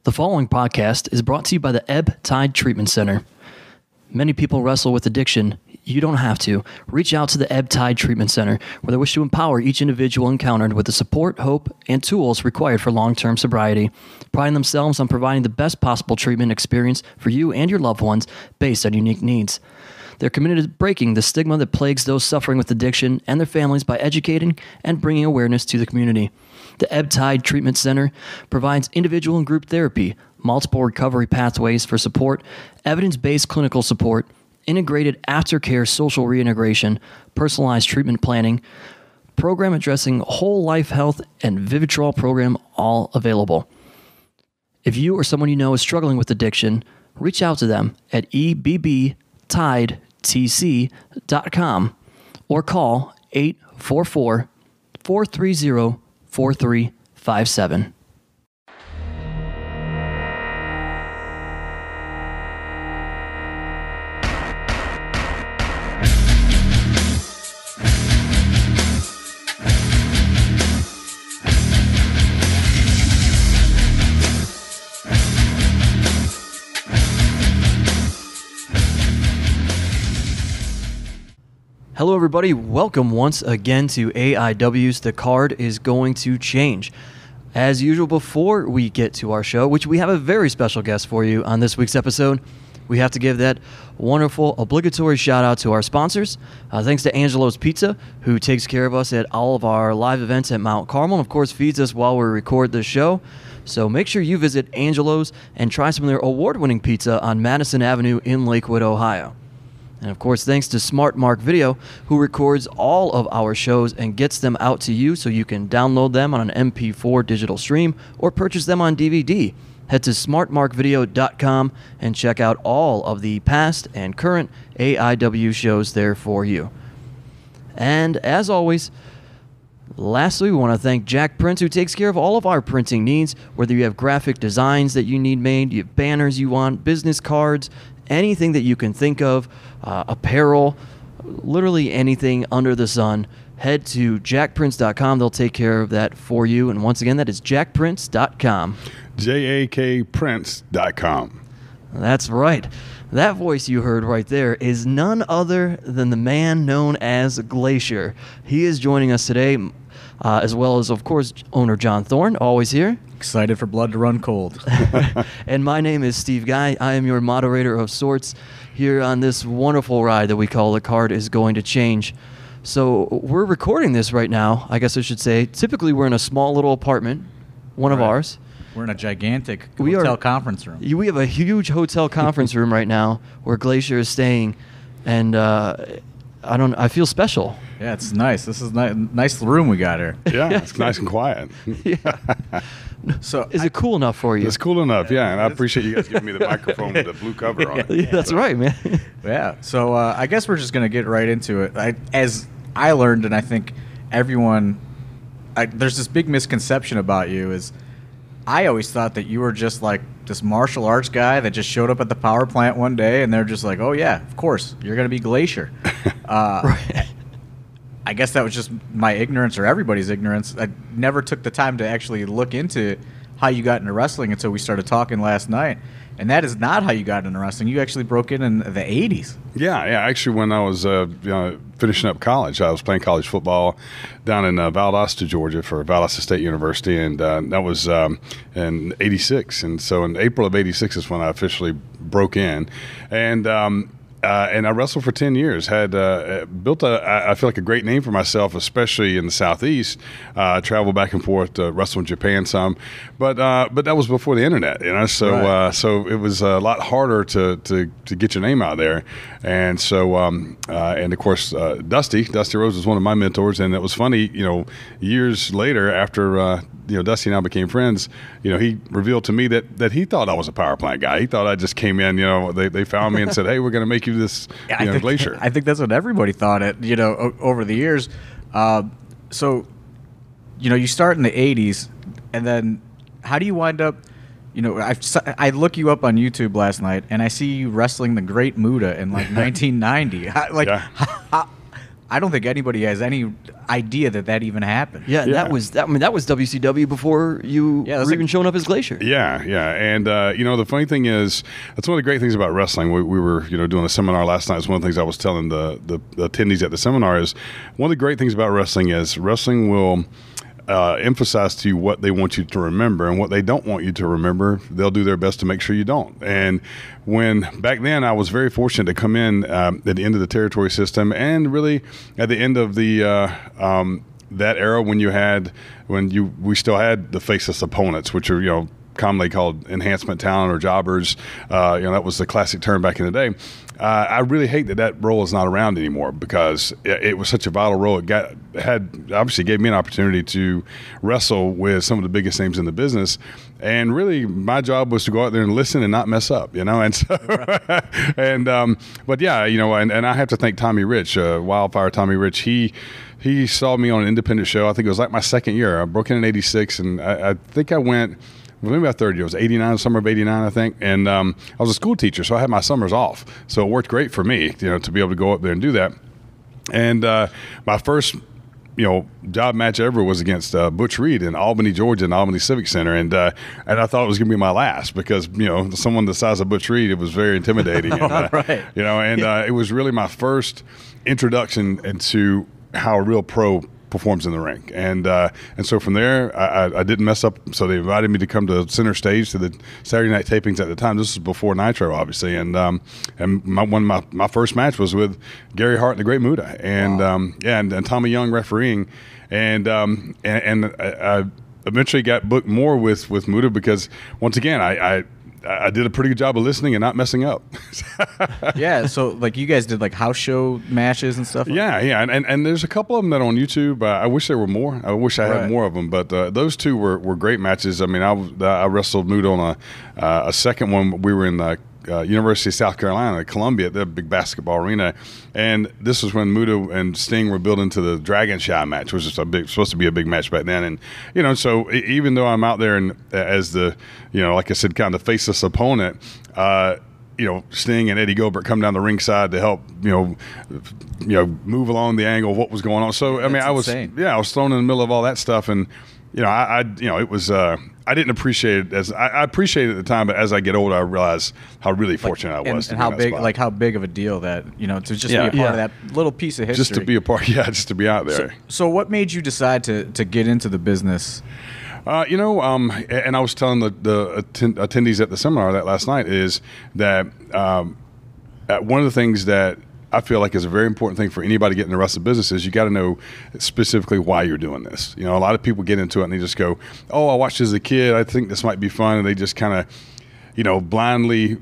The following podcast is brought to you by the Ebb Tide Treatment Center. Many people wrestle with addiction. You don't have to. Reach out to the Ebb Tide Treatment Center, where they wish to empower each individual encountered with the support, hope, and tools required for long-term sobriety, priding themselves on providing the best possible treatment experience for you and your loved ones based on unique needs. They're committed to breaking the stigma that plagues those suffering with addiction and their families by educating and bringing awareness to the community. The Ebb Tide Treatment Center provides individual and group therapy, multiple recovery pathways for support, evidence-based clinical support, integrated aftercare social reintegration, personalized treatment planning, program addressing whole life health, and Vivitrol program, all available. If you or someone you know is struggling with addiction, reach out to them at ebbtidetc.com or call 844-430-4357. Hello, everybody. Welcome once again to AIW's The Card is Going to Change. As usual, before we get to our show, which we have a very special guest for you on this week's episode, we have to give that wonderful obligatory shout out to our sponsors. Thanks to Angelo's Pizza, who takes care of us at all of our live events at Mount Carmel, and of course feeds us while we record this show. So make sure you visit Angelo's and try some of their award-winning pizza on Madison Avenue in Lakewood, Ohio. And of course, thanks to Smart Mark Video, who records all of our shows and gets them out to you so you can download them on an MP4 digital stream or purchase them on DVD. Head to smartmarkvideo.com and check out all of the past and current AIW shows there for you. And as always, lastly, we want to thank Jack Prints, who takes care of all of our printing needs, whether you have graphic designs that you need made, you have banners you want, business cards, anything that you can think of, apparel, literally anything under the sun. Head to jackprints.com. They'll take care of that for you. And once again, that is jackprints.com. JAKPrints.com. That's right. That voice you heard right there is none other than the man known as Glacier. He is joining us today, as well as, of course, owner John Thorne, always here. Excited for blood to run cold. And my name is Steve Guy. I am your moderator of sorts here on this wonderful ride that we call The Card is Going to Change. So we're recording this right now, I guess I should say. Typically, we're in a small little apartment, one of ours. We're in a gigantic hotel conference room. We have a huge hotel conference room right now where Glacier is staying, and I feel special. Yeah, it's nice. This is nice room we got here. Yeah, it's nice and quiet. Yeah. So is it cool enough for you? It's cool enough, yeah. And I appreciate you guys giving me the microphone with the blue cover on it. Yeah, that's right, man. Yeah. So I guess we're just going to get right into it. As I learned, and I think everyone, there's this big misconception about you is I always thought that you were just like this martial arts guy that just showed up at the power plant one day and they're just like, oh, yeah, of course, you're going to be Glacier. Right. I guess that was just my ignorance or everybody's ignorance. I never took the time to actually look into how you got into wrestling until we started talking last night. And that is not how you got into wrestling. You actually broke in the 80s. Yeah. Actually, when I was finishing up college, I was playing college football down in Valdosta, Georgia for Valdosta State University, and that was in 86. And so in April of 86 is when I officially broke in. And I wrestled for 10 years, had built I feel like a great name for myself, especially in the Southeast. Traveled back and forth to wrestle in Japan some, but that was before the internet, so right. So it was a lot harder to get your name out there. And so and of course Dusty Rose was one of my mentors, and it was funny, years later after Dusty and I became friends, he revealed to me that he thought I was a power plant guy. He thought I just came in, they found me and said, hey, we're going to make you this Glacier. I think that's what everybody thought over the years. So, you start in the 80s, and then how do you wind up, I look you up on YouTube last night, and I see you wrestling the Great Muta in 1990. I don't think anybody has any idea that even happened. Yeah, and that was WCW before you were even showing up as Glacier. Yeah, and the funny thing is, that's one of the great things about wrestling. We were doing a seminar last night. It's one of the things I was telling the attendees at the seminar is one of the great things about wrestling is wrestling will emphasize to you what they want you to remember, and what they don't want you to remember, they'll do their best to make sure you don't. And when back then, I was very fortunate to come in at the end of the territory system, and really at the end of the that era when we still had the faceless opponents, which are commonly called enhancement talent or jobbers. That was the classic term back in the day. I really hate that role is not around anymore, because it was such a vital role. It obviously gave me an opportunity to wrestle with some of the biggest names in the business, and really my job was to go out there and listen and not mess up, and so and I have to thank Tommy Rich, Wildfire Tommy Rich. He saw me on an independent show. I think it was like my second year. I broke in '86, and I think I went. Maybe my third year. It was 89, summer of 89, I think. And I was a school teacher, so I had my summers off. So it worked great for me, to be able to go up there and do that. And my first, job match ever was against Butch Reed in Albany, Georgia, in Albany Civic Center. And I thought it was going to be my last, because, someone the size of Butch Reed, it was very intimidating. And, right. It was really my first introduction into how a real pro performs in the ring, and so from there I didn't mess up. So they invited me to come to center stage to the Saturday night tapings at the time. This was before Nitro, obviously, and my first match was with Gary Hart and the Great Muta, and wow. and Tommy Young refereeing, and I eventually got booked more with Muta, because once again I did a pretty good job of listening and not messing up. Yeah, so like you guys did like house show matches and stuff? Yeah, and there's a couple of them that are on YouTube. I wish there were more. I wish I had more of them, but those two were great matches. I mean, I wrestled Muta on a second one. We were in University of South Carolina, Columbia, the big basketball arena, and this was when Muta and Sting were built into the Dragon Shy match, which was supposed to be a big match back then. And so even though I'm out there and as the like I said, kind of the faceless opponent, Sting and Eddie Gilbert come down the ringside to help move along the angle of what was going on. So I mean, I was thrown in the middle of all that stuff, and it was. I didn't appreciate it as I appreciated it at the time, but as I get older, I realize how really fortunate I was. And how big of a deal that to just be a part of that little piece of history. Just to be a part, just to be out there. So what made you decide to get into the business? And I was telling the attendees at the seminar that last night is that one of the things that I feel like is a very important thing for anybody getting in the wrestling business is you got to know specifically why you're doing this. A lot of people get into it and they just go, "Oh, I watched this as a kid. I think this might be fun," and they just kind of, blindly,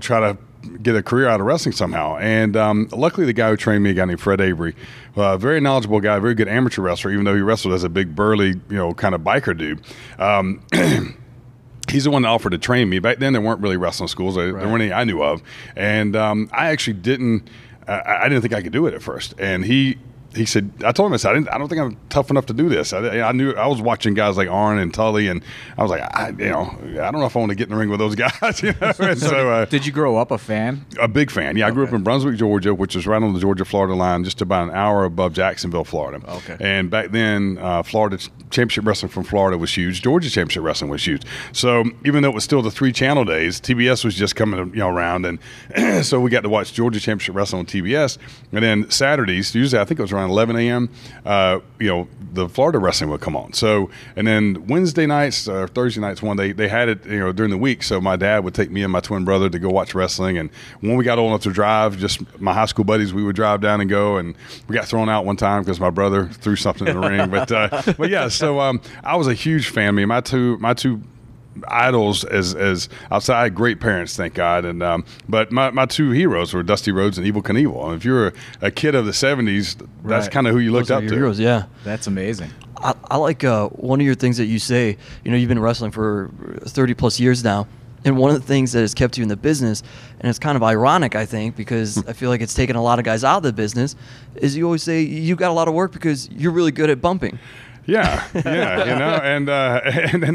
try to get a career out of wrestling somehow. And luckily, the guy who trained me, a guy named Fred Avery, a very knowledgeable guy, very good amateur wrestler, even though he wrestled as a big burly, kind of biker dude. He's the one that offered to train me. Back then, there weren't really wrestling schools. There weren't any I knew of, and I actually didn't. I didn't think I could do it at first, and he said, I told him, I said, I don't think I'm tough enough to do this. I knew I was watching guys like Arn and Tully, and I was like, I don't know if I want to get in the ring with those guys. So did you grow up a fan? A big fan. Yeah, I grew up in Brunswick, Georgia, which is right on the Georgia-Florida line, just about an hour above Jacksonville, Florida. Okay. And back then, Florida Championship Wrestling from Florida was huge. Georgia Championship Wrestling was huge. So even though it was still the 3-channel days, TBS was just coming around, and so we got to watch Georgia Championship Wrestling on TBS. And then Saturdays, usually I think it was around 11 a.m., the Florida wrestling would come on. So, and then Wednesday nights or Thursday nights, they had it, during the week. So my dad would take me and my twin brother to go watch wrestling. And when we got old enough to drive, just my high school buddies, we would drive down and go. And we got thrown out one time because my brother threw something in the ring. But yeah, so I was a huge fan. I mean, my two idols as outside, great parents, thank God, and but my two heroes were Dusty Rhodes and Evel Knievel. And if you're a kid of the 70s, that's kind of who you looked up to. Heroes, yeah. That's amazing. I like one of your things that you say. You've been wrestling for 30 plus years now, and one of the things that has kept you in the business, and it's kind of ironic, I think, because I feel like it's taken a lot of guys out of the business, is you always say you got a lot of work because you're really good at bumping. Yeah, and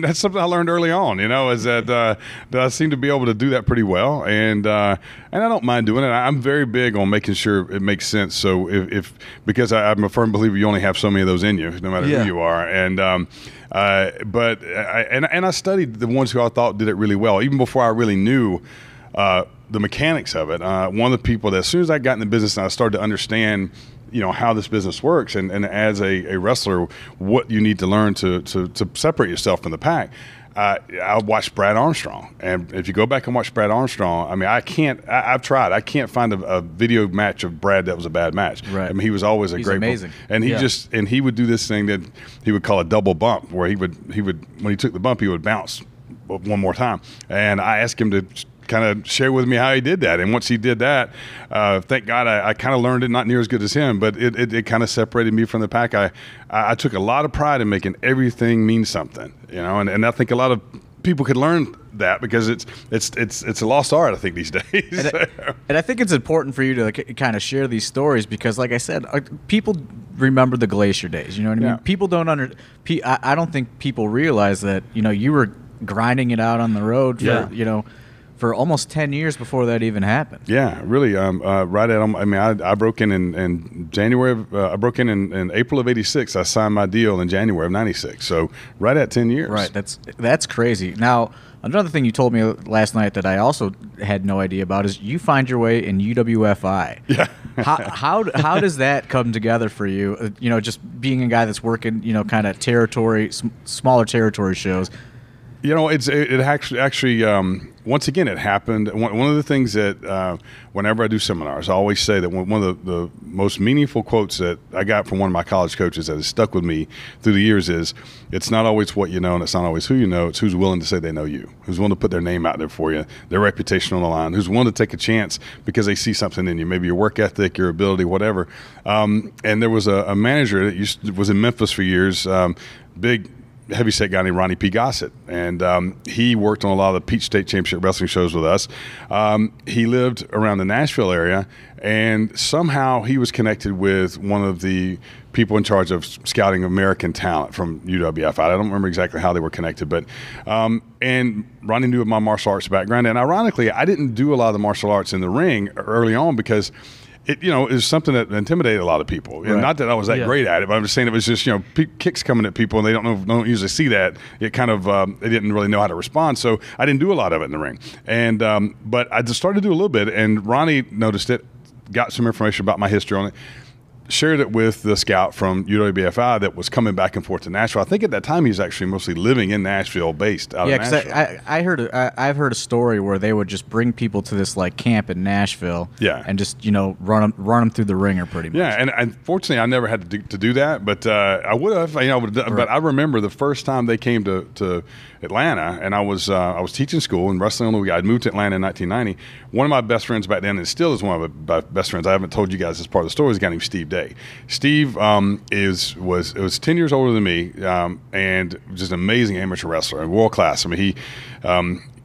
that's something I learned early on. Is that I seem to be able to do that pretty well, and I don't mind doing it. I'm very big on making sure it makes sense. So because I'm a firm believer, you only have so many of those in you, no matter who you are, and I studied the ones who I thought did it really well, even before I really knew the mechanics of it. One of the people that, as soon as I got in the business and I started to understand how this business works, and as a wrestler, what you need to learn to separate yourself from the pack. I watched Brad Armstrong, and if you go back and watch Brad Armstrong, I mean, I've tried. I can't find a video match of Brad that was a bad match. Right. I mean, he was always He's great. amazing. And he would do this thing that he would call a double bump, where he would when he took the bump, he would bounce one more time. And I asked him to kind of share with me how he did that. And once he did that, thank God I kind of learned it, not near as good as him, but it kind of separated me from the pack. I took a lot of pride in making everything mean something, and I think a lot of people could learn that, because it's a lost art, I think, these days. And I think it's important for you to kind of share these stories, because, like I said, people remember the Glacier days. You know what I mean? People don't I don't think people realize that you were grinding it out on the road for for almost 10 years before that even happened. Yeah, really. Right at, I mean, I broke in January. I broke in April of '86. I signed my deal in January of '96. So right at 10 years. Right. That's crazy. Now, another thing you told me last night that I also had no idea about is you find your way in UWFI. Yeah. How does that come together for you? Just being a guy that's working, kind of smaller territory shows. It actually once again, it happened. One of the things that whenever I do seminars, I always say that one of the most meaningful quotes that I got from one of my college coaches that has stuck with me through the years is, it's not always what you know, and it's not always who you know, it's who's willing to say they know you, who's willing to put their name out there for you, their reputation on the line, who's willing to take a chance because they see something in you, maybe your work ethic, your ability, whatever. And there was a manager that was in Memphis for years, big heavyset guy named Ronnie P. Gossett, and he worked on a lot of the Peach State Championship wrestling shows with us. He lived around the Nashville area, and somehow he was connected with one of the people in charge of scouting American talent from UWF. I don't remember exactly how they were connected, but and Ronnie knew of my martial arts background, and ironically, I didn't do a lot of the martial arts in the ring early on because it was something that intimidated a lot of people. Right. Not that I was that great at it, but I'm just saying it was just, kicks coming at people, and they don't usually see that. It kind of, they didn't really know how to respond. So I didn't do a lot of it in the ring. And, but I just started to do a little bit, and Ronnie noticed it, got some information about my history on it, shared it with the scout from UWFI that was coming back and forth to Nashville. I think at that time he was actually mostly living in Nashville, based out of Nashville. Yeah, I've heard a story where they would just bring people to this camp in Nashville, and just run them through the ringer pretty much. Yeah, and unfortunately I never had to do that, but I would have. But I remember the first time they came to Atlanta, and I was teaching school and wrestling on the weekend. I'd moved to Atlanta in 1990. One of my best friends back then, and still is one of my best friends, I haven't told you guys this part of the story, is a guy named Steve Day. Steve was 10 years older than me, and just an amazing amateur wrestler, world class. I mean, he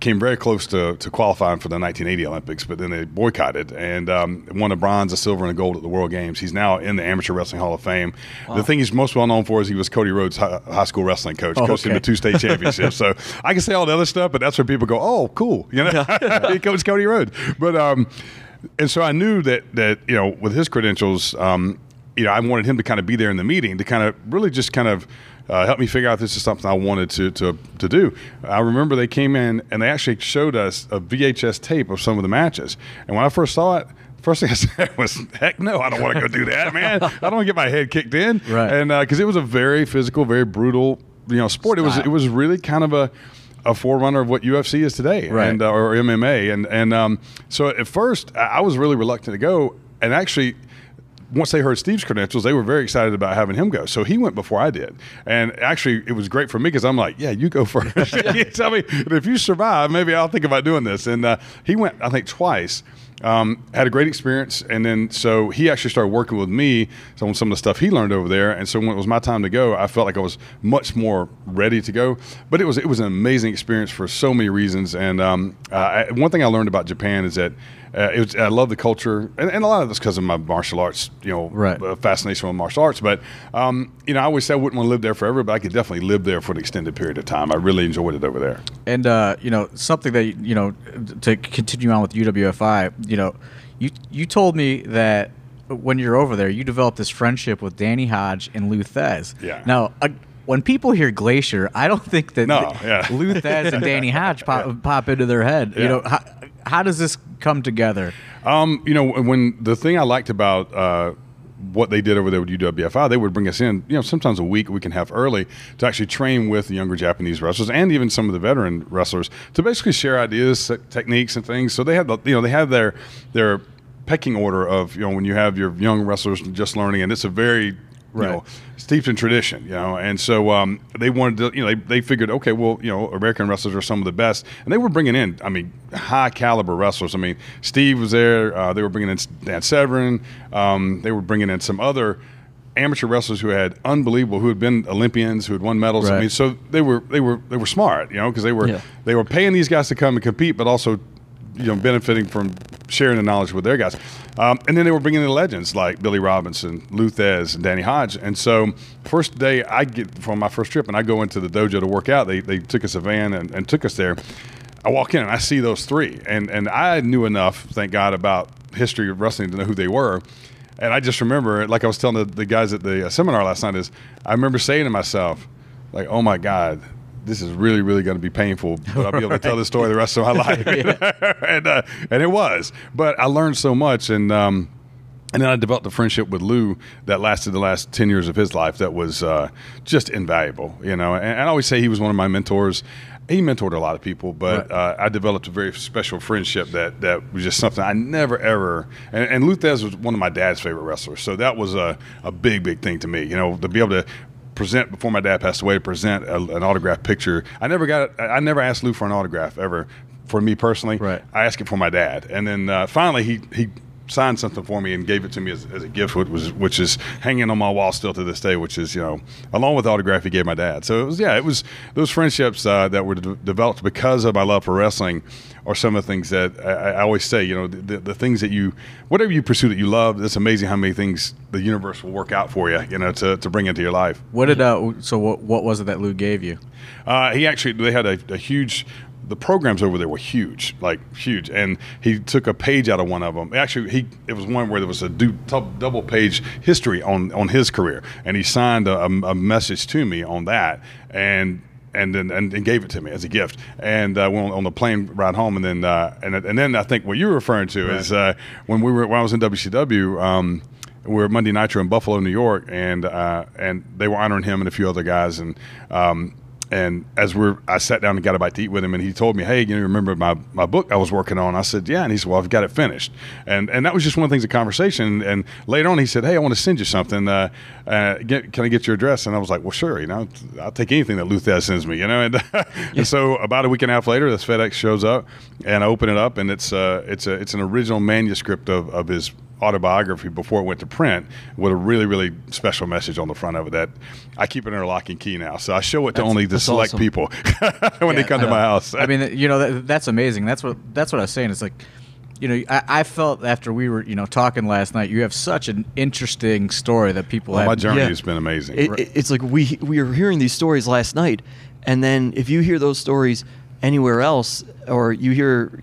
came very close to qualifying for the 1980 Olympics, but then they boycotted, and won a bronze, a silver, and a gold at the World Games. He's now in the Amateur Wrestling Hall of Fame. Wow. The thing he's most well known for is he was Cody Rhodes' high school wrestling coach, coached him to 2 state championships. So I can say all the other stuff, but that's where people go, oh, cool. He coached Cody Rhodes. But and so I knew that with his credentials, I wanted him to kind of be there in the meeting to kind of really just kind of help me figure out this is something I wanted to do. I remember they came in and they actually showed us a VHS tape of some of the matches. And when I first saw it, first thing I said was, heck no, I don't want to go do that, man. I don't want to get my head kicked in. Right. And because it was a very physical, very brutal sport. It was really kind of a forerunner of what UFC is today, right. and or MMA. And so at first I was really reluctant to go. And actually, once they heard Steve's credentials, they were very excited about having him go. So he went before I did. And actually, it was great for me because I'm like, yeah, you go first. You tell me, if you survive, maybe I'll think about doing this. And he went, I think, twice. had a great experience. And then so he actually started working with me on some of the stuff he learned over there. And so when it was my time to go, I felt like I was much more ready to go. But it was an amazing experience for so many reasons. And one thing I learned about Japan is that I love the culture, and a lot of this because of my martial arts, fascination with martial arts. But I always say I wouldn't want to live there forever, but I could definitely live there for an extended period of time. I really enjoyed it over there. And something that to continue on with UWFI, you told me that when you're over there, you developed this friendship with Danny Hodge and Lou Thez. Yeah. Now, when people hear Glacier, I don't think that Lou Thez and Danny Hodge pop into their head. Yeah. How does this come together? When the thing I liked about what they did over there with UWFI, they would bring us in, sometimes a week and a half early to actually train with the younger Japanese wrestlers and even some of the veteran wrestlers to basically share ideas, techniques, and things. So they have their pecking order of when you have your young wrestlers just learning, and it's a very steeped in tradition, and so they wanted to, they figured, okay, well, American wrestlers are some of the best, and they were bringing in, high caliber wrestlers. Steve was there. They were bringing in Dan Severin. They were bringing in some other amateur wrestlers who had who had been Olympians, who had won medals. Right. So they were smart, because they were paying these guys to come and compete, but also benefiting from sharing the knowledge with their guys. And then they were bringing in legends like Billy Robinson, Lou Thez, and Danny Hodge. And so first day I get from my first trip and I go into the dojo to work out, they took us a van and took us there. I walk in and I see those three. And I knew enough, thank God, about history of wrestling to know who they were. And I just remember, like I was telling the guys at the seminar last night, I remember saying to myself, like, oh my God, this is really, really going to be painful, but I'll be able to tell this story the rest of my life. And it was. But I learned so much, and then I developed a friendship with Lou that lasted the last 10 years of his life that was just invaluable. And I always say he was one of my mentors. He mentored a lot of people, but I developed a very special friendship that was just something I never, ever – and Lou Thez was one of my dad's favorite wrestlers, so that was a big, big thing to me, to be able to – present before my dad passed away, present an autographed picture. I never asked Lou for an autograph ever for me personally. Right. I asked it for my dad. And then finally he signed something for me and gave it to me as a gift, which is hanging on my wall still to this day, which is, along with the autograph he gave my dad. So it was those friendships that were developed because of my love for wrestling are some of the things that I always say, the things that whatever you pursue that you love, it's amazing how many things the universe will work out for you, to bring into your life. What was it that Lou gave you? They had a huge, the programs over there were huge, and he took a page out of one of them. Actually, it was one where there was a double page history on his career, and he signed a message to me on that, and gave it to me as a gift. And went on the plane ride home, and then I think what you were referring to is when I was in WCW. We were at Monday Nitro in Buffalo, New York, and they were honoring him and a few other guys, and as I sat down and got a bite to eat with him, and he told me, hey, you remember my book I was working on? I said, yeah. And he said, well, I've got it finished. And that was just one of the things of conversation. And later on, he said, hey, I want to send you something. Can I get your address? And I was like, well, sure. I'll take anything that Lou Thez sends me. And so about a week and a half later, this FedEx shows up, and I open it up, and it's an original manuscript of his autobiography before it went to print with a really, really special message on the front of it that I keep it under lock and key now. So I show it to only the select awesome. people when they come to my house. That's amazing. That's what I was saying. It's like, I felt after we were, talking last night, you have such an interesting story that people have. My journey has been amazing. It's like we were hearing these stories last night, and then if you hear those stories anywhere else, or you hear,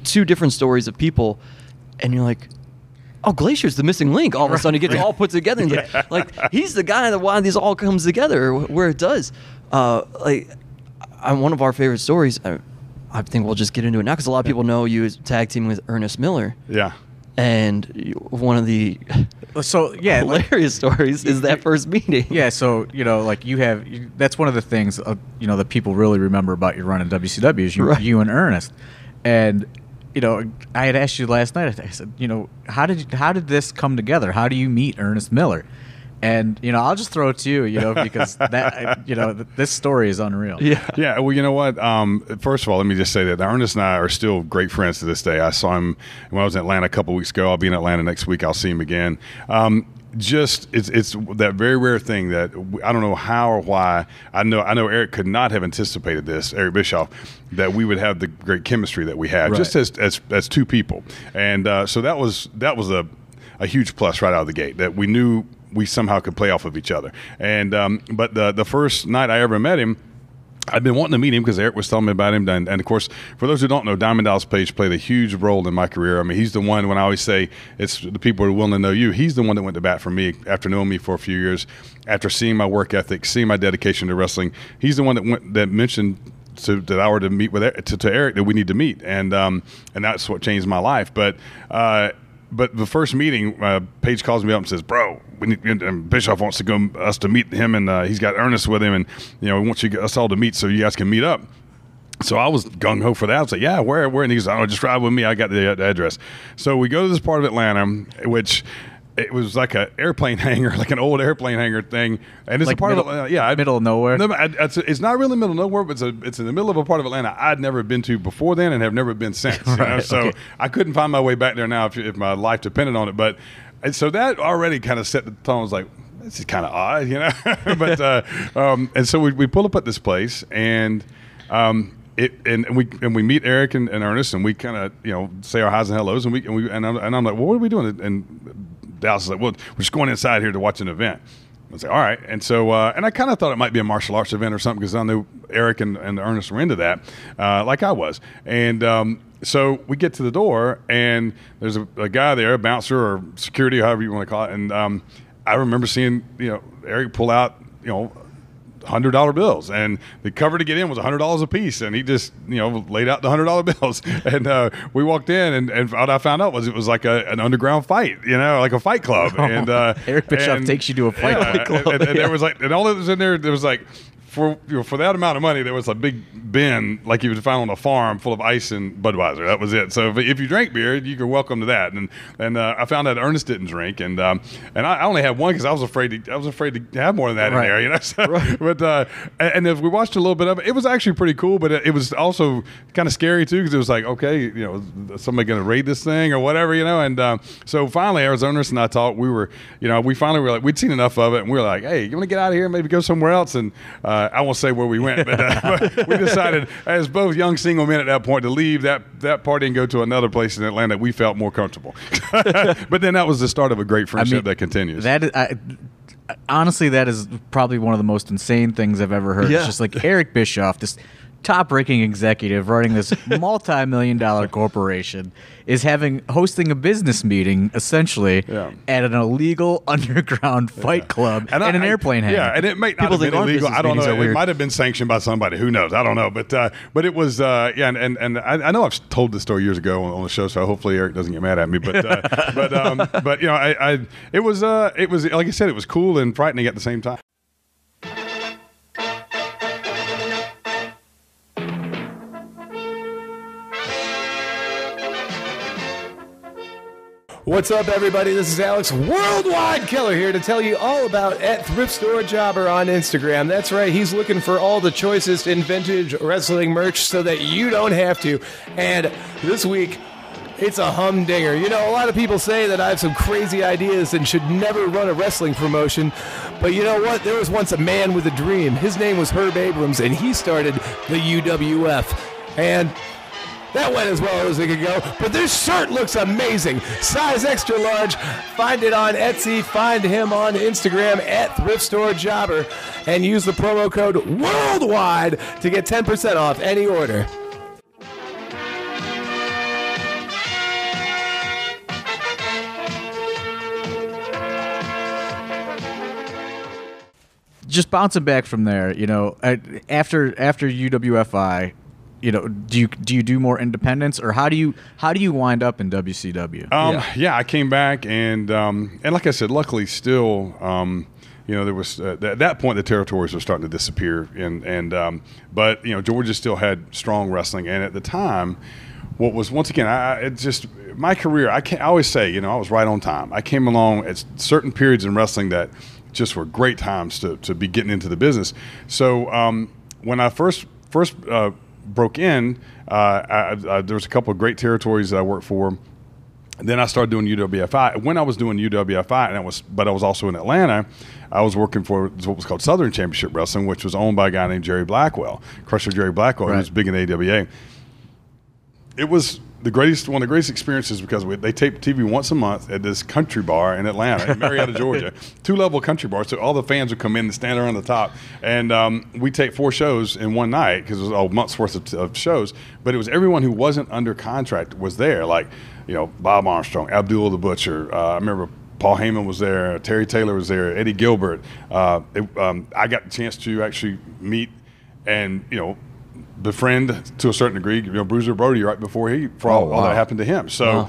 two different stories of people, and you're like, oh, Glacier's the missing link. All of a sudden, it gets all put together. And like he's the guy that why this all comes together where it does. One of our favorite stories, I think we'll just get into it now because a lot of people know you as tag team with Ernest Miller. Yeah. And one of the hilarious stories is that first meeting. Yeah, so that's one of the things that people really remember about your run in WCW is you and Ernest. And I had asked you last night. I said, how did this come together? How do you meet Ernest Miller? And, I'll just throw it to you, because that, this story is unreal. Yeah. Well, you know what? First of all, let me just say that Ernest and I are still great friends to this day. I saw him when I was in Atlanta a couple weeks ago. I'll be in Atlanta next week. I'll see him again. It's that very rare thing that I don't know how or why. I know Eric could not have anticipated this, Eric Bischoff, that we would have the great chemistry that we have, just as two people. And so that was a huge plus right out of the gate, that we knew we somehow could play off of each other. And but the first night I ever met him, I'd been wanting to meet him because Eric was telling me about him. And of course, for those who don't know, Diamond Dallas Page played a huge role in my career. I mean, he's the one, when I always say it's the people who are willing to know you, he's the one that went to bat for me after knowing me for a few years, after seeing my work ethic, seeing my dedication to wrestling. He's the one that mentioned that I were to meet with to Eric that we need to meet. And that's what changed my life. But the first meeting, Paige calls me up and says, "Bro, Bischoff wants us to meet him, and he's got Ernest with him, and he wants us all to meet so you guys can meet up." So I was gung ho for that. I was like, "Yeah, where?" And he goes, "Oh, just ride with me. I got the address." So we go to this part of Atlanta, which it was like an airplane hangar, like an old airplane hangar thing, and it's like a part of Atlanta. Middle of nowhere. No, it's not really middle of nowhere, but it's in the middle of a part of Atlanta I'd never been to before then and have never been since. So I couldn't find my way back there now if my life depended on it. And so that already kind of set the tone. I was like, this is kind of odd, But and so we pull up at this place, and we meet Eric and Ernest, and we kind of say our highs and hellos, and I'm like, well, what are we doing? And Dallas is like, well, we're just going inside here to watch an event. I was like, all right. And so, and I kind of thought it might be a martial arts event or something because I knew Eric and Ernest were into that, like I was. And so we get to the door, and there's a guy there, a bouncer or security, however you want to call it. And I remember seeing, Eric pull out, $100 bills, and the cover to get in was $100 a piece, and he just laid out the $100 bills, and we walked in, and what I found out was it was like an underground fight, like a fight club. And Eric Bischoff takes you to a fight club, and there was like, and all that was in there was like, for that amount of money, there was a big bin like you would find on a farm full of ice and Budweiser. That was it. So if you drank beer, you were welcome to that. And I found out Ernest didn't drink, and I only had one because I was afraid to have more than that in there. So, but and if we watched a little bit of it, it was actually pretty cool, but it was also kind of scary too because it was like, okay, somebody going to raid this thing or whatever, And so finally, Ernest and I talked. We were, we finally were like, we'd seen enough of it, and we were like, hey, you want to get out of here, maybe go somewhere else? And I won't say where we went, but we decided as both young single men at that point to leave that party and go to another place in Atlanta we felt more comfortable. But then that was the start of a great friendship that continues. Honestly, that is probably one of the most insane things I've ever heard. Yeah. It's just like Eric Bischoff, this top-ranking executive running this multi-million-dollar corporation, is hosting a business meeting essentially at an illegal underground fight club and an airplane hangar. Yeah, and it might not have been illegal. I don't know. It might have been sanctioned by somebody. Who knows? I don't know. But it was and I know I've told this story years ago on the show, so hopefully Eric doesn't get mad at me. But it was like I said, it was cool and frightening at the same time. What's up, everybody? This is Alex, Worldwide Killer, here to tell you all about @ThriftStoreJobber on Instagram. That's right, he's looking for all the choicest in vintage wrestling merch so that you don't have to. And this week, it's a humdinger. A lot of people say that I have some crazy ideas and should never run a wrestling promotion. But you know what? There was once a man with a dream. His name was Herb Abrams, and he started the UWF. And that went as well as it could go, but this shirt looks amazing. Size extra large. Find it on Etsy. Find him on Instagram @ThriftStoreJobber, and use the promo code WORLDWIDE to get 10% off any order. Just bouncing back from there, after UWFI. Do you do more independents, or how do you wind up in WCW? I came back and like I said, luckily still there was at that point the territories were starting to disappear, but Georgia still had strong wrestling, and at the time, what was once again my career. I always say I was right on time. I came along at certain periods in wrestling that just were great times to be getting into the business. So when I first broke in, there was a couple of great territories that I worked for. Then I started doing UWFI. When I was doing UWFI, but I was also in Atlanta, I was working for what was called Southern Championship Wrestling, which was owned by a guy named Jerry Blackwell, Crusher Jerry Blackwell, who was big in AWA. It was one of the greatest experiences because they taped TV once a month at this country bar in Atlanta, in Marietta, Georgia, 2-level country bar. So all the fans would come in and stand around the top. And we taped 4 shows in one night because it was a month's worth of shows. But it was everyone who wasn't under contract was there, like, Bob Armstrong, Abdul the Butcher. I remember Paul Heyman was there, Terry Taylor was there, Eddie Gilbert. I got the chance to actually meet and, befriend to a certain degree, Bruiser Brody right before all that happened to him. So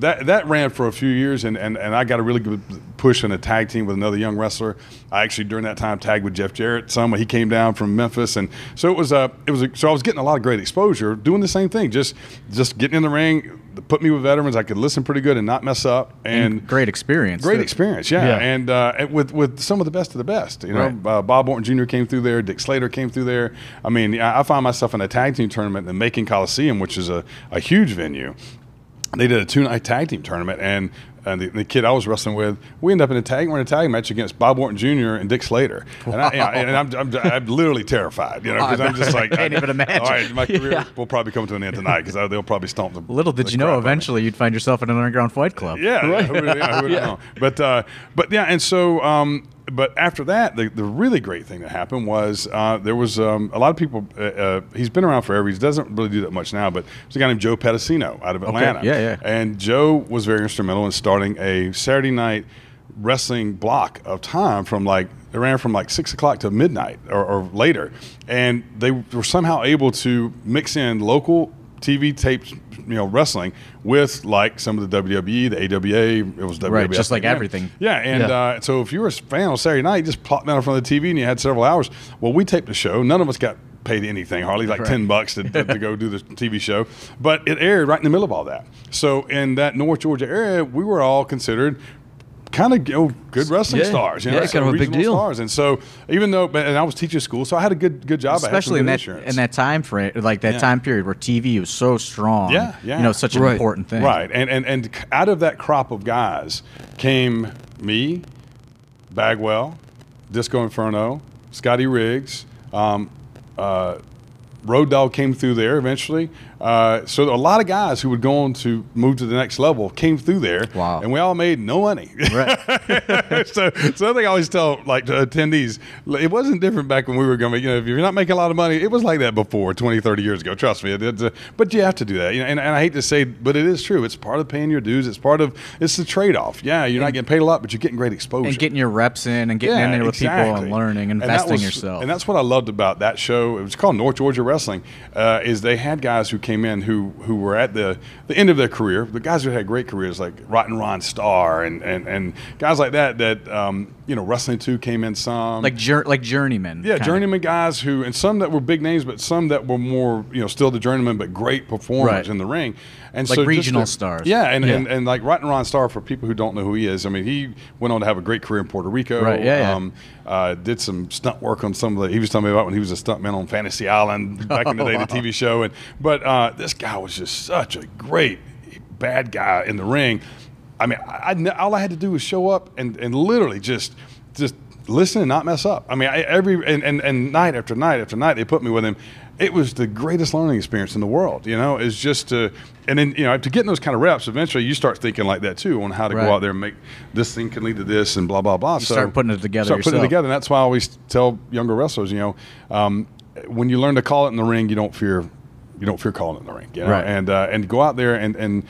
that ran for a few years, and I got a really good push in a tag team with another young wrestler. I actually during that time tagged with Jeff Jarrett some when he came down from Memphis, and so so I was getting a lot of great exposure doing the same thing, just getting in the ring. Put me with veterans, I could listen pretty good and not mess up, and great experience. Great experience, yeah. And with some of the best of the best. Bob Orton Jr. came through there, Dick Slater came through there. I mean, I found myself in a tag team tournament in the Macon Coliseum, which is a huge venue. They did a 2-night tag team tournament, and the kid I was wrestling with, we ended up in a tag match against Bob Orton Jr. and Dick Slater. And, I'm literally terrified, because I'm just like, I can't even imagine. All right, my career will probably come to an end tonight because they'll probably stomp the. Little did you know, eventually you'd find yourself in an underground fight club. Yeah, who would have known? But yeah, and so. But after that, the really great thing that happened was there was a lot of people. He's been around forever. He doesn't really do that much now. But there's a guy named Joe Pedicino out of Atlanta. Okay. Yeah. And Joe was very instrumental in starting a Saturday night wrestling block of time it ran from 6 o'clock to midnight or later. And they were somehow able to mix in local TV taped, wrestling with some of the WWE, the AWA. It was WWF. Right, just like everything. Yeah, and so if you were a fan on Saturday night, you just plopped down in front of the TV and you had several hours. Well, we taped the show. None of us got paid anything, hardly $10 to go do the TV show. But it aired right in the middle of all that. So in that North Georgia area, we were all considered kind of good wrestling stars, kind of a big deal. Stars. And so even though, and I was teaching school, so I had a good job, especially in that time frame, time period where TV was so strong. Yeah. Such an important thing. Right, and out of that crop of guys came me, Bagwell, Disco Inferno, Scotty Riggs. Road Dogg came through there eventually. So a lot of guys who would go on to move to the next level came through there. Wow. And we all made no money. Right. so I think I always tell attendees, it wasn't different back when we were going, if you're not making a lot of money, it was like that before 20, 30 years ago. Trust me. But you have to do that. And I hate to say, but it is true. It's part of paying your dues. It's the trade-off. Yeah, you're not getting paid a lot, but you're getting great exposure. And getting your reps in and getting in there with people and learning, investing yourself. And that's what I loved about that show. It was called North Georgia Wrestling, is they had guys who came in who were at the end of their career. The guys who had great careers like Rotten Ron Starr and guys like that Wrestling 2 came in some. Like journeymen. Yeah, journeyman guys and some that were big names, but some that were more, still the journeyman, but great performers in the ring. And like so regional stars. Yeah, and like Rotten Ron Starr, for people who don't know who he is, I mean, he went on to have a great career in Puerto Rico. Right, yeah. Did some stunt work on some of he was telling me about when he was a stuntman on Fantasy Island back in the day, the TV show. But this guy was just such a great bad guy in the ring. I mean, all I had to do was show up and literally just listen and not mess up. I mean, and night after night after night, they put me with him. It was the greatest learning experience in the world, It's just to get in those kind of reps, eventually you start thinking like that too, on how to go out there and make this thing can lead to this and blah, blah, blah. You start putting it together yourself. And that's why I always tell younger wrestlers, when you learn to call it in the ring, you don't fear calling it in the ring, Right. And go out there and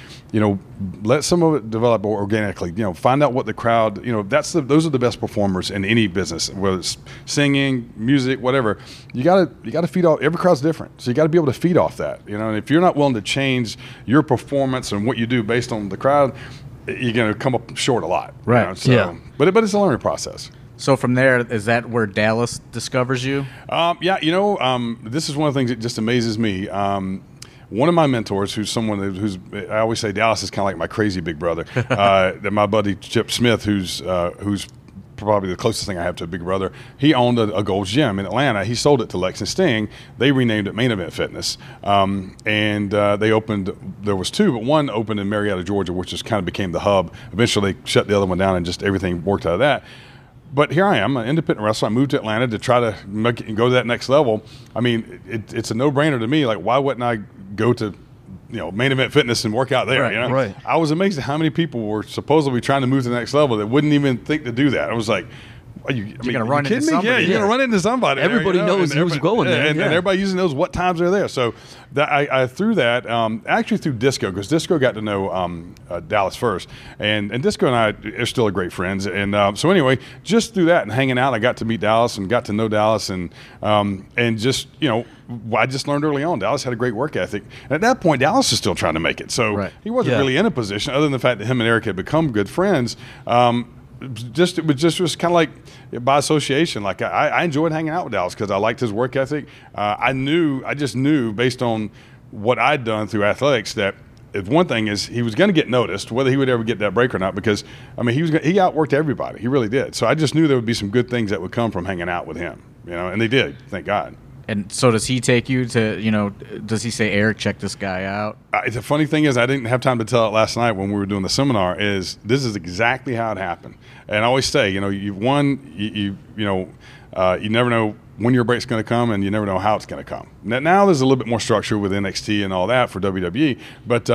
let some of it develop organically. Find out what the crowd. Those are the best performers in any business, whether it's singing, music, whatever. You got to feed off. Every crowd's different, so you got to be able to feed off that. And if you're not willing to change your performance and what you do based on the crowd, you're going to come up short a lot. Right. But it's a learning process. So from there, is that where Dallas discovers you? This is one of the things that just amazes me. One of my mentors, who's someone who's I always say Dallas is kind of like my crazy big brother. My buddy Chip Smith, who's probably the closest thing I have to a big brother. He owned a Gold's Gym in Atlanta. He sold it to Lex and Sting. They renamed it Main Event Fitness, and they opened. There was two, but one opened in Marietta, Georgia, which just kind of became the hub. Eventually, shut the other one down, and just everything worked out of that. But here I am, an independent wrestler. I moved to Atlanta to try to make it and go to that next level. I mean, it's a no-brainer to me. Like, why wouldn't I go to Main Event Fitness and work out there? Right, right. I was amazed at how many people were supposedly trying to move to the next level that wouldn't even think to do that. I was like, you're going to run into somebody. Yeah, you're going to run into somebody. Everybody knows who's going there. And everybody usually knows what times they're there. So I threw that, actually through Disco, because Disco got to know Dallas first. And Disco and I are still great friends. And so anyway, just through that and hanging out, I got to meet Dallas and got to know Dallas. And just, I just learned early on, Dallas had a great work ethic. And at that point, Dallas was still trying to make it. So he wasn't really in a position, other than the fact that him and Eric had become good friends. It was kind of like by association. Like I enjoyed hanging out with Dallas because I liked his work ethic. I just knew based on what I'd done through athletics that if one thing is he was going to get noticed, whether he would ever get that break or not, because I mean he outworked everybody. He really did. So I just knew there would be some good things that would come from hanging out with him. And they did. Thank God. And so does he take you to, does he say, Eric, check this guy out? The funny thing is I didn't have time to tell it last night when we were doing the seminar is this is exactly how it happened. And I always say, you've won, you never know when your break's going to come and you never know how it's going to come. Now there's a little bit more structure with NXT and all that for WWE. But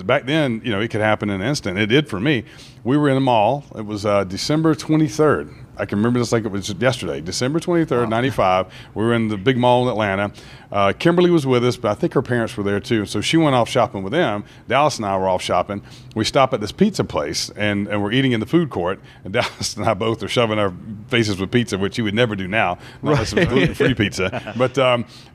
back then, it could happen in an instant. It did for me. We were in a mall. It was December 23rd. I can remember this like it was yesterday, December 23rd, 95. We were in the big mall in Atlanta. Kimberly was with us, but I think her parents were there too. So she went off shopping with them. Dallas and I were off shopping. We stopped at this pizza place, and we're eating in the food court. And Dallas and I both are shoving our faces with pizza, which you would never do now, unless it was gluten-free pizza. But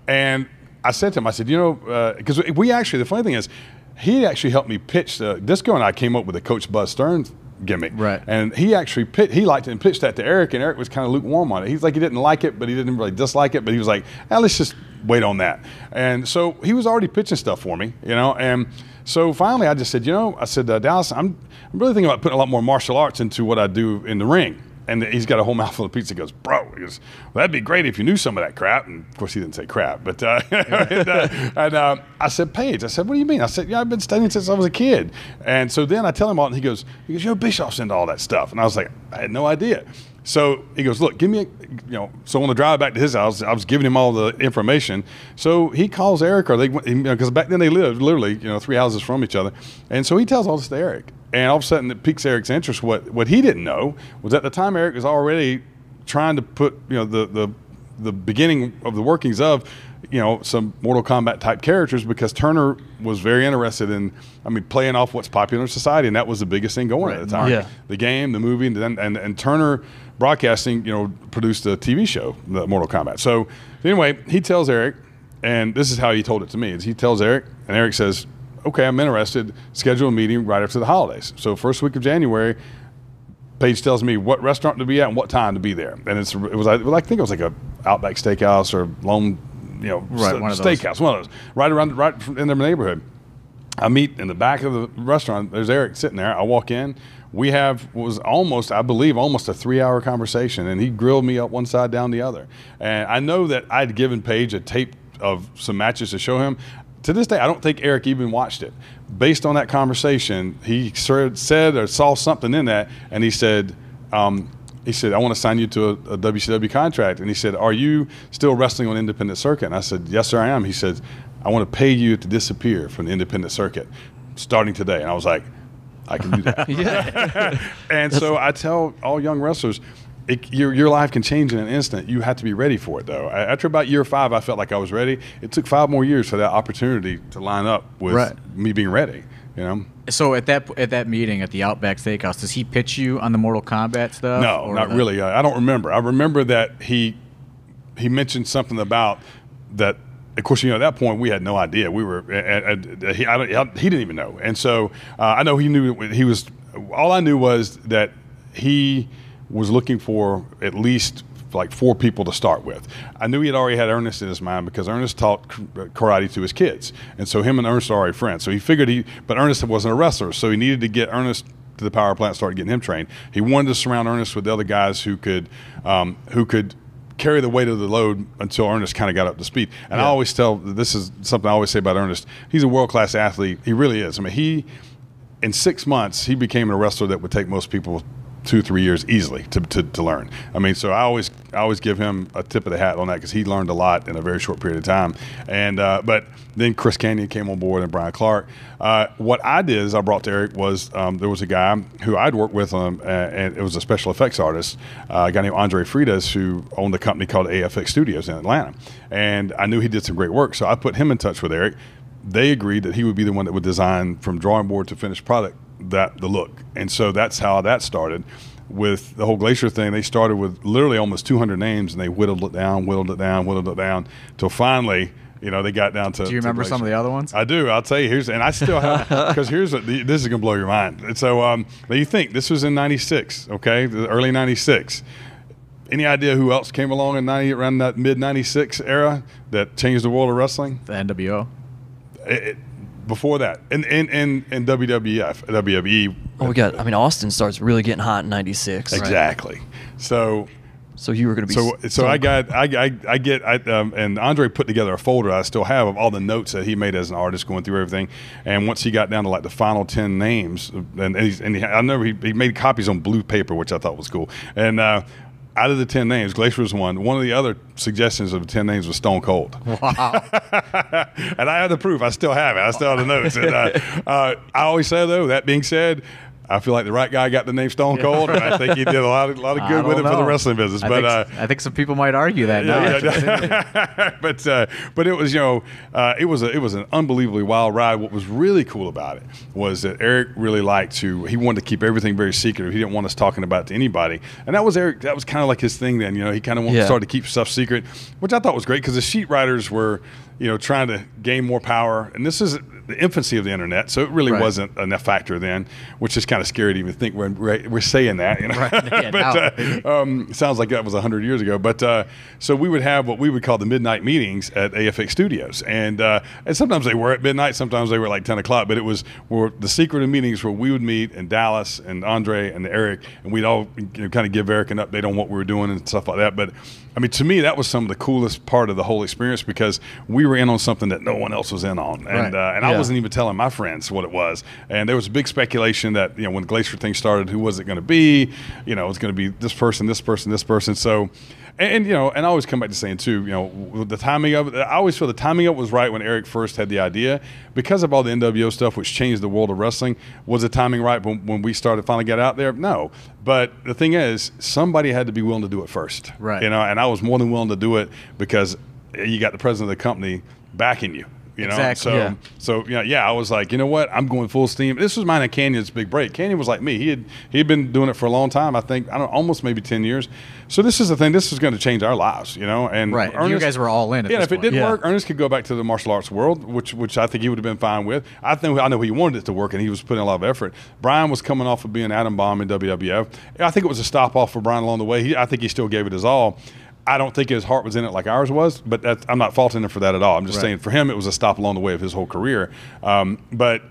and I said to him, I said, because the funny thing is, he actually helped me pitch. Disco and I came up with a Coach Buzz Stern gimmick. Right. And he actually he liked it and pitched that to Eric, and Eric was kind of lukewarm on it. He's like, he didn't like it, but he didn't really dislike it, but he was like, let's just wait on that. And so he was already pitching stuff for me, and so finally I just said, Dallas, I'm really thinking about putting a lot more martial arts into what I do in the ring. And he's got a whole mouthful of pizza. He goes, bro, well, that'd be great if you knew some of that crap. And of course, he didn't say crap. But I said, Paige, what do you mean? I said, I've been studying since I was a kid. And so then I tell him all, and he goes, Bischoff's into all that stuff. And I was like, I had no idea. So he goes, look, give me so on the drive back to his house, I was giving him all the information. So he calls Eric, because back then they lived literally, 3 houses from each other. And so he tells all this to Eric. And all of a sudden it piques Eric's interest. What he didn't know was at the time Eric was already trying to put, the beginning of the workings of, some Mortal Kombat type characters, because Turner was very interested in, playing off what's popular in society, and that was the biggest thing going at the time. Yeah. The game, the movie, and Turner Broadcasting, produced a TV show, the Mortal Kombat. So anyway, he tells Eric, and this is how he told it to me, is he tells Eric, and Eric says, okay, I'm interested, schedule a meeting right after the holidays. So first week of January, Paige tells me what restaurant to be at and what time to be there. And I think it was like a Outback Steakhouse or Lone, steakhouse, one of those, right in their neighborhood. I meet in the back of the restaurant. There's Eric sitting there. I walk in. We have what was almost a 3-hour conversation, and he grilled me up one side, down the other. And I know that I'd given Paige a tape of some matches to show him. To this day, I don't think Eric even watched it. Based on that conversation, he said or saw something in that, and he said, I want to sign you to a WCW contract. And he said, are you still wrestling on the independent circuit? And I said, yes, sir, I am. He said, I want to pay you to disappear from the independent circuit starting today. And I was like, I can do that. And so I tell all young wrestlers, your life can change in an instant. You have to be ready for it, though. After about year 5, I felt like I was ready. It took 5 more years for that opportunity to line up with me being ready. So at that meeting at the Outback Steakhouse, does he pitch you on the Mortal Kombat stuff? No, not really. I don't remember. I remember that he mentioned something about that. Of course, at that point we had no idea. We were he didn't even know, and so I know he knew he was. All I knew was that he was looking for at least like 4 people to start with. I knew he had already had Ernest in his mind because Ernest taught karate to his kids. And so him and Ernest are already friends. So he figured but Ernest wasn't a wrestler, so he needed to get Ernest to the power plant, started getting him trained. He wanted to surround Ernest with the other guys who could carry the weight of the load until Ernest kind of got up to speed. And I always this is something I always say about Ernest. He's a world-class athlete. He really is. I mean, in 6 months, he became a wrestler that would take most people 2-3 years easily to learn. I mean, so I always give him a tip of the hat on that because he learned a lot in a very short period of time. And but then Chris Canyon came on board and Brian Clark. What I did is I brought to Eric was there was a guy who I'd worked with and it was a special effects artist, a guy named Andre Fridas, who owned a company called AFX Studios in Atlanta. And I knew he did some great work, so I put him in touch with Eric. They agreed that he would be the one that would design from drawing board to finished product the look. And so that's how that started. With the whole Glacier thing, they started with literally almost 200 names, and they whittled it down till finally, they got down to. Do you remember some of the other ones? I do. I'll tell you. And I still have, because this is gonna blow your mind. And so you think this was in '96, okay, the early '96. Any idea who else came along in around that mid '96 era that changed the world of wrestling? The NWO. Before that, and WWE. Oh, Austin starts really getting hot in '96. Exactly. Right. So you were going to be. So and Andre put together a folder I still have of all the notes that he made as an artist, going through everything. And once he got down to like the final 10 names, I know he made copies on blue paper, which I thought was cool. And out of the 10 names, Glacier was one. One of the other suggestions of the 10 names was Stone Cold. Wow. And I have the proof. I still have it. I still have the notes. And I always say, though, that being said, I feel like the right guy got the name Stone Cold, and I think he did a lot of good with it for the wrestling business. I think some people might argue that now. But it was it was an unbelievably wild ride. What was really cool about it was that Eric really he wanted to keep everything very secretive. He didn't want us talking about it to anybody, and that was Eric. That was kind of like his thing then. He kind of wanted to start to keep stuff secret, which I thought was great because the sheet writers were trying to gain more power, and this is the infancy of the internet, so it really wasn't a factor then, which is kind of scary to even think we're saying that. Right. But sounds like that was 100 years ago. But so we would have what we would call the midnight meetings at AFX Studios, and sometimes they were at midnight, sometimes they were like 10 o'clock. But it was the secretive meetings where we would meet, and Dallas and Andre and Eric, and we'd all kind of give Eric an update on what we were doing and stuff like that. But I mean, to me, that was some of the coolest part of the whole experience because we were in on something that no one else was in on, and I wasn't even telling my friends what it was. And there was big speculation that when the Glacier thing started, who was it going to be? It was going to be this person, this person, this person. So, and I always come back to saying too, the timing of it. I always feel the timing of it was right when Eric first had the idea, because of all the NWO stuff, which changed the world of wrestling. Was the timing right when we finally got out there? No. But the thing is, somebody had to be willing to do it first, right? And I was more than willing to do it because you got the president of the company backing you. Exactly. I was like, you know what? I'm going full steam. This was mine and Canyon's big break. Canyon was like me. He had been doing it for a long time. I think almost maybe 10 years. So this is the thing. This is going to change our lives, And right. Ernest, you guys were all in. If it didn't work, Ernest could go back to the martial arts world, which I think he would have been fine with. I know he wanted it to work, and he was putting a lot of effort. Brian was coming off of being Atom Bomb in WWF. I think it was a stop off for Brian along the way. I think he still gave it his all. I don't think his heart was in it like ours was, but I'm not faulting him for that at all. I'm just saying for him it was a stop along the way of his whole career. But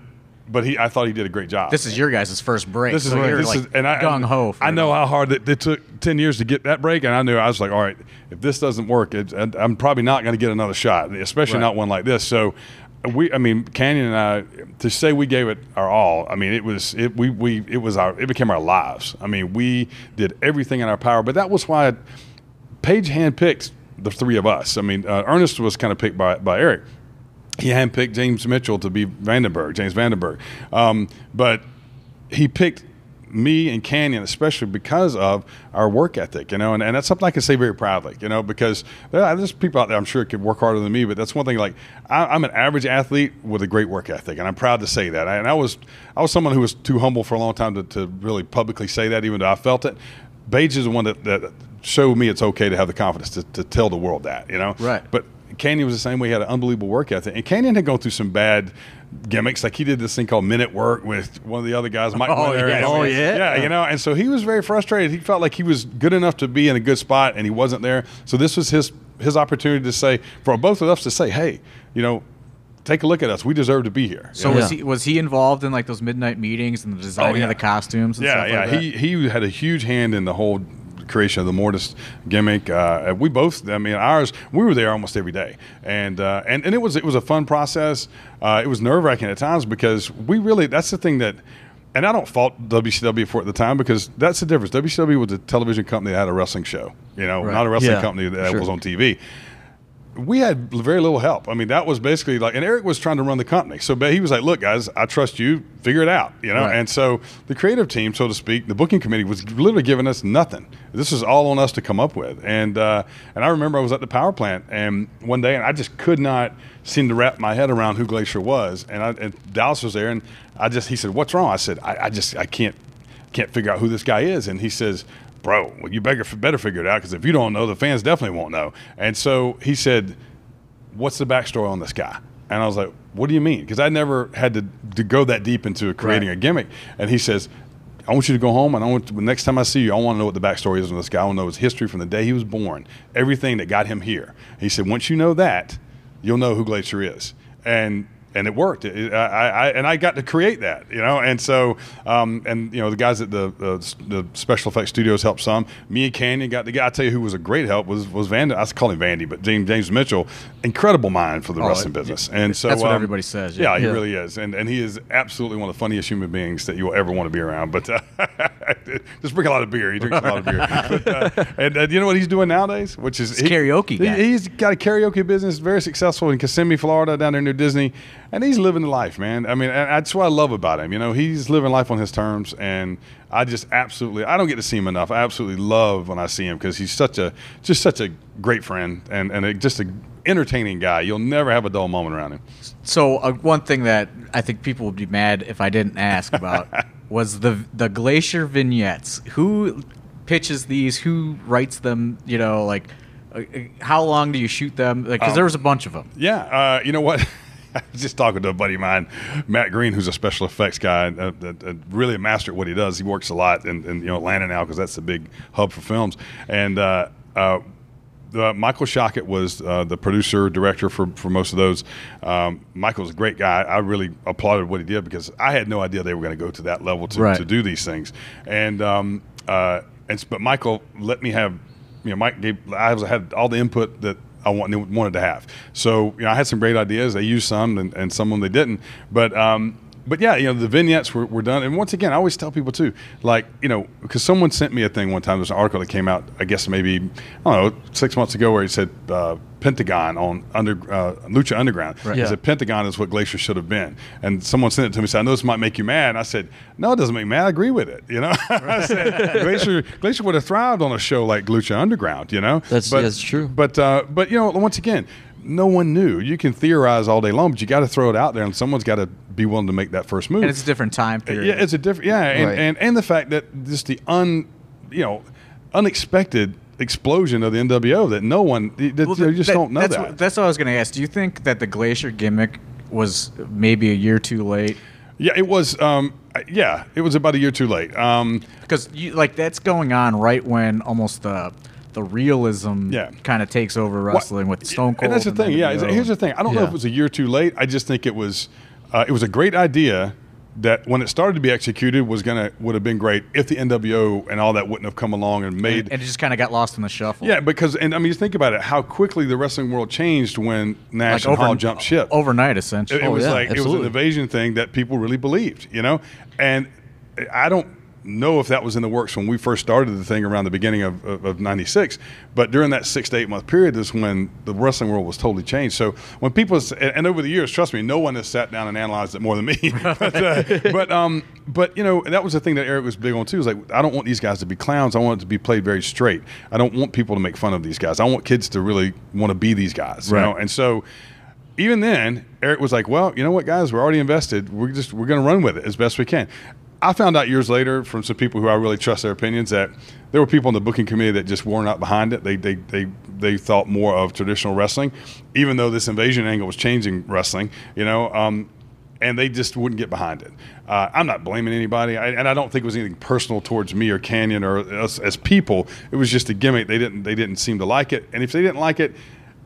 I thought he did a great job. This is your guys' first break. This is gung ho. I know how hard it took 10 years to get that break, and I was like, all right, if this doesn't work, I'm probably not going to get another shot, especially not one like this. So. Canyon and I, to say we gave it our all. I mean, it became our lives. I mean, we did everything in our power, but that was why Paige handpicked the three of us. I mean, Ernest was kind of picked by Eric. He handpicked James Mitchell to be James Vandenberg. But he picked me and Canyon, especially because of our work ethic, and that's something I can say very proudly, because there's people out there I'm sure could work harder than me, but that's one thing. Like I'm an average athlete with a great work ethic, and I'm proud to say that. And I was someone who was too humble for a long time to really publicly say that, even though I felt it. Paige is the one that showed me it's okay to have the confidence to tell the world that, Right. But Canyon was the same way. He had an unbelievable work ethic, and Canyon had gone through some bad gimmicks. Like he did this thing called Minute Work with one of the other guys, Mike Winter. And so he was very frustrated. He felt like he was good enough to be in a good spot, and he wasn't there. So this was his opportunity to say, for both of us to say, hey, take a look at us. We deserve to be here. So Yeah. was he involved in like those midnight meetings and the designing of the costumes and stuff like that? He had a huge hand in the whole creation of the Mortis gimmick. We both, I mean, we were there almost every day, and it was a fun process. It was nerve-wracking at times because that's the thing that. And I don't fault WCW for it at the time because that's the difference. WCW was a television company that had a wrestling show, not a wrestling company that was on TV. We had very little help. I mean, that was basically like, and Eric was trying to run the company. So he was like, look, guys, I trust you. Figure it out, Right. And so the creative team, so to speak, the booking committee was literally giving us nothing. This was all on us to come up with. And I remember I was at the power plant and one day, and I just could not seem to wrap my head around who Glacier was. And Dallas was there, and he said, what's wrong? I said, I can't figure out who this guy is. And he says, bro, well, you better figure it out because if you don't know, the fans definitely won't know. And so he said, what's the backstory on this guy? And I was like, what do you mean? Because I never had to go that deep into creating a gimmick. And he says, I want you to go home, and next time I see you, I want to know what the backstory is on this guy. I want to know his history from the day he was born, everything that got him here. He said, once you know that, you'll know who Glacier is. And it worked. I got to create that, And so, the guys at the special effects studios helped some. Me and Canyon got the guy. I tell you who was a great help was Vandy. I call him Vandy, but James Mitchell, incredible mind for the wrestling business. And so that's what everybody says. Yeah, he really is, and he is absolutely one of the funniest human beings that you will ever want to be around. But just drink a lot of beer. He drinks a lot of beer. But, and you know what he's doing nowadays? Which is karaoke guy. He's got a karaoke business, very successful in Kissimmee, Florida, down there near Disney. And he's living the life, man. I mean, that's what I love about him. He's living life on his terms, and I just absolutely – I don't get to see him enough. I absolutely love when I see him because he's such a great friend and just an entertaining guy. You'll never have a dull moment around him. So one thing that I think people would be mad if I didn't ask about was the Glacier vignettes. Who pitches these? Who writes them? How long do you shoot them? Because there was a bunch of them. Yeah. You know what? I was just talking to a buddy of mine, Matt Green, who's a special effects guy, really a master at what he does. He works a lot in Atlanta now because that's the big hub for films. And Michael Shockett was the producer, director for most of those. Michael's a great guy. I really applauded what he did because I had no idea they were going to go to that level to do these things. But Michael let me have, I had all the input that I wanted to have. So I had some great ideas. They used some, and some of them they didn't. But yeah, the vignettes were done. And once again, I always tell people too, because someone sent me a thing one time. There's an article that came out, I guess maybe 6 months ago, where he said Pentagon on Lucha Underground. Right. He said Pentagon is what Glacier should have been. And someone sent it to me and said, I know this might make you mad. And I said, no, it doesn't make me mad. I agree with it. I said Glacier would have thrived on a show like Lucha Underground. That's true. But once again, no one knew. You can theorize all day long, but you got to throw it out there, and someone's got to be willing to make that first move. And it's a different time period. Yeah, it's a different. Yeah, and the fact that just the unexpected explosion of the NWO that no one you just don't know that. That's what I was going to ask. Do you think that the Glacier gimmick was maybe a year too late? Yeah, it was. It was about a year too late. Because that's going on right when almost the realism kind of takes over wrestling with Stone Cold. And that's the thing. Yeah, here's the thing. I don't know if it was a year too late. I just think it was a great idea that when it started to be executed would have been great if the NWO and all that wouldn't have come along and made. And it just kind of got lost in the shuffle. Yeah, because you think about it, how quickly the wrestling world changed when Nash and Hall jumped ship overnight. Essentially, it was it was an invasion thing that people really believed, And I don't know if that was in the works when we first started the thing around the beginning of 96, but during that 6 to 8 month period is when the wrestling world was totally changed. So when people, and over the years, trust me, no one has sat down and analyzed it more than me. but that was the thing that Eric was big on too, is I don't want these guys to be clowns. I want it to be played very straight. I don't want people to make fun of these guys. I want kids to really want to be these guys. Right. And so even then, Eric was like, well, you know what, guys, we're already invested. We're going to run with it as best we can. I found out years later from some people who I really trust their opinions that there were people in the booking committee that just were not behind it. They thought more of traditional wrestling, even though this invasion angle was changing wrestling, and they just wouldn't get behind it. I'm not blaming anybody, and I don't think it was anything personal towards me or Canyon or us as people. It was just a gimmick. They didn't seem to like it, and if they didn't like it,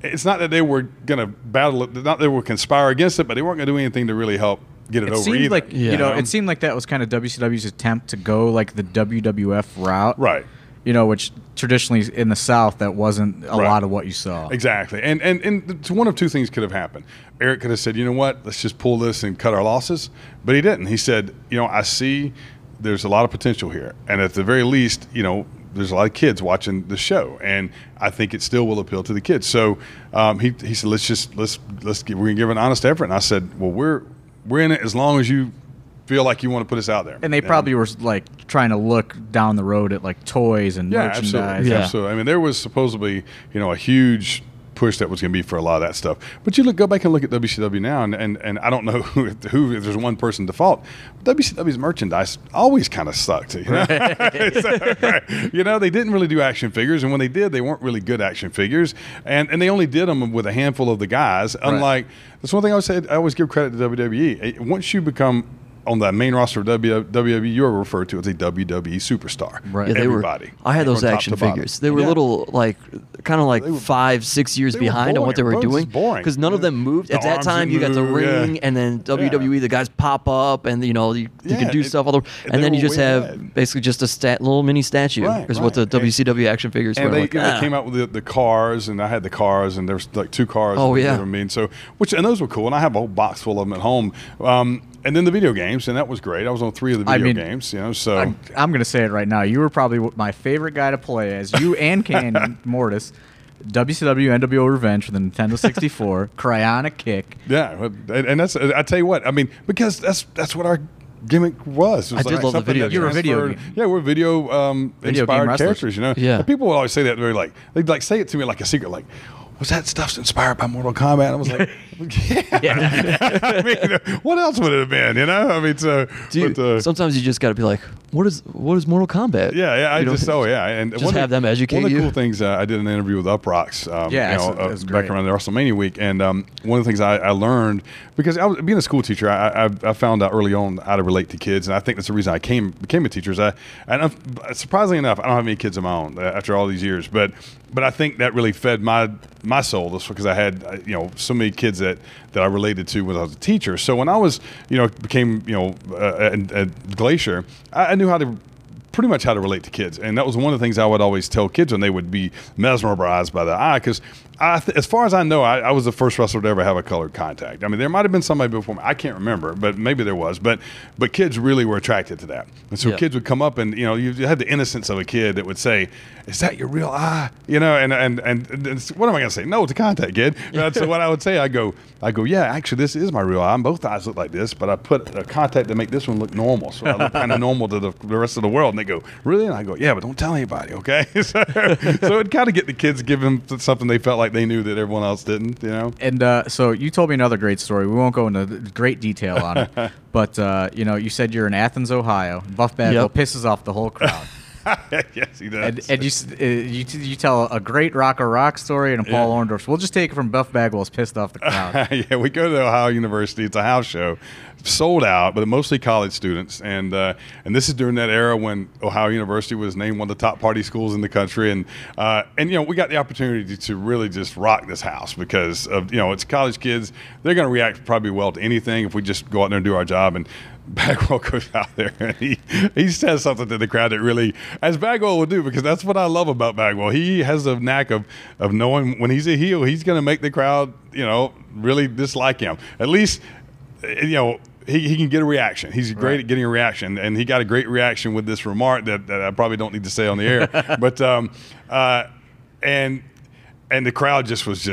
it's not that they were going to battle it, not that they were conspire against it, but they weren't going to do anything to really help get it over seemed either. like it seemed like that was kind of WCW's attempt to go like the WWF route, Right. Which traditionally in the South that wasn't a lot of what you saw. Exactly, and one of two things could have happened. Eric could have said, you know what, let's just pull this and cut our losses, but he didn't. He said, I see there's a lot of potential here, and at the very least, there's a lot of kids watching the show, and I think it still will appeal to the kids. So he said, we're gonna give an honest effort. And I said, well, we're in it as long as you feel like you want to put us out there. And they probably were like trying to look down the road at like toys and merchandise. Absolutely. Yeah. Absolutely. I mean, there was supposedly a huge push that was going to be for a lot of that stuff. But go back and look at WCW now, and I don't know who if there's one person default. WCW's merchandise always kind of sucked. They didn't really do action figures, and when they did, they weren't really good action figures, and they only did them with a handful of the guys. Unlike that's one thing I always give credit to WWE. Once you become on the main roster of WWE, you are referred to as a WWE superstar. Right. Yeah, Everybody. I had those From top action to bottom. figures. They were little, kind of like 5-6 years they were behind on what they were boring, bro. doing. It's boring. Because none of them moved. The At that arms time, you didn't got the move, yeah. ring, and then WWE, the guys pop up, and you can do stuff all over. and And they then you were just way have ahead. basically just a little mini statue. Is what the WCW action figures were. And they, Like, they came out with the cars, and I had the cars, and there's like 2 cars. Oh, you know yeah. what I mean? So, and those were cool, and I have a whole box full of them at home. And then the video games, and that was great. I was on 3 of the video games, so. I'm going to say it right now. You were probably my favorite guy to play as you and Canyon Mortis. WCW NWO Revenge for the Nintendo 64, Cryonic Kick. Yeah, and that's, I tell you what, I mean, because that's what our gimmick was. It was I did love the something video that games. You're a video transferred- game. Yeah, we're video Video inspired game wrestlers. characters, Yeah. And people would always say that, they'd like say it to me like a secret, like, was that stuff inspired by Mortal Kombat? I was like, yeah. I mean, what else would it have been? I mean, so. Sometimes you just got to be like, what is Mortal Kombat? Yeah, You know? and Just have them educate One of the you. cool things I did an interview with Uprocks, it was back great. around the WrestleMania week, and one of the things I learned, because being a school teacher, I found out early on how to relate to kids, and I think that's the reason I became a teacher. Surprisingly enough, I don't have any kids of my own after all these years, but I think that really fed my soul, just because I had so many kids that I related to when I was a teacher. So when I was became at Glacier, I knew pretty much how to relate to kids, and that was one of the things I would always tell kids when they would be mesmerized by the eye, because as far as I know, I was the first wrestler to ever have a colored contact. I mean, there might have been somebody before me. I can't remember, but maybe there was. But kids really were attracted to that. And so kids would come up, and you had the innocence of a kid that would say, "Is that your real eye?" And what am I going to say? No, it's a contact, kid. So what I would say, I go, yeah, actually, this is my real eye. Both eyes look like this, but I put a contact to make this one look normal, so I look kind of normal to the rest of the world. And they go, really? And I go, yeah, but don't tell anybody, okay? So it kind of get the kids, give them something they felt like they knew that everyone else didn't, And so you told me another great story. We won't go into great detail on it, but you said you're in Athens, Ohio. Buff Bagwell pisses off the whole crowd. Yes, he does. And you tell a great rock story and a Paul Orndorff. We'll just take it from Buff Bagwell's pissed off the crowd. Yeah, we go to Ohio University. It's a house show, sold out, but mostly college students. And this is during that era when Ohio University was named one of the top party schools in the country. And we got the opportunity to really just rock this house because of it's college kids. They're going to react probably well to anything if we just go out there and do our job. And Bagwell goes out there and he says something to the crowd that really, as Bagwell would do, because that's what I love about Bagwell. He has a knack of knowing when he's a heel, he's going to make the crowd, really dislike him. At least, he can get a reaction. He's great at getting a reaction, and he got a great reaction with this remark that I probably don't need to say on the air. But and the crowd just was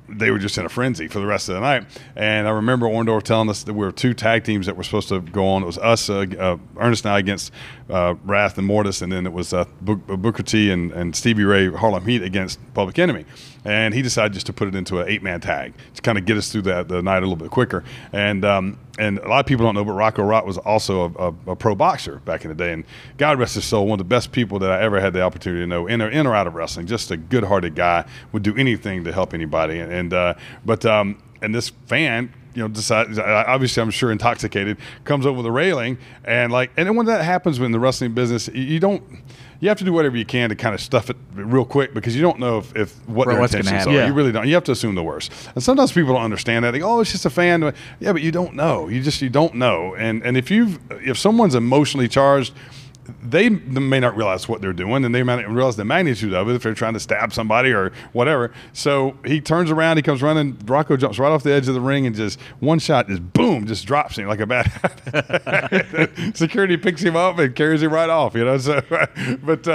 they were just in a frenzy for the rest of the night. And I remember Orndorff telling us that we were 2 tag teams that were supposed to go on. It was us, Ernest and I, against Wrath and Mortis, and then it was Booker T and Stevie Ray, Harlem Heat, against Public Enemy. And he decided just to put it into an 8-man tag to kind of get us through the night a little bit quicker. And a lot of people don't know, but Rocco Rock was also a pro boxer back in the day. And God rest his soul, one of the best people that I ever had the opportunity to know in or out of wrestling. Just a good-hearted guy, would do anything to help anybody. And this fan decides, obviously I'm sure intoxicated, comes over the railing, and then when that happens in the wrestling business, you have to do whatever you can to kind of stuff it real quick, because you don't know if what their intentions are. Yeah. You really don't. You have to assume the worst. And sometimes people don't understand that. They go, "Oh, it's just a fan." Yeah, but you don't know. You don't know. And if someone's emotionally charged, they may not realize what they're doing, and they might not realize the magnitude of it if they're trying to stab somebody or whatever. So he turns around, he comes running, Rocco jumps right off the edge of the ring, and just one shot, just boom, just drops him like a bat. Security picks him up and carries him right off, So, but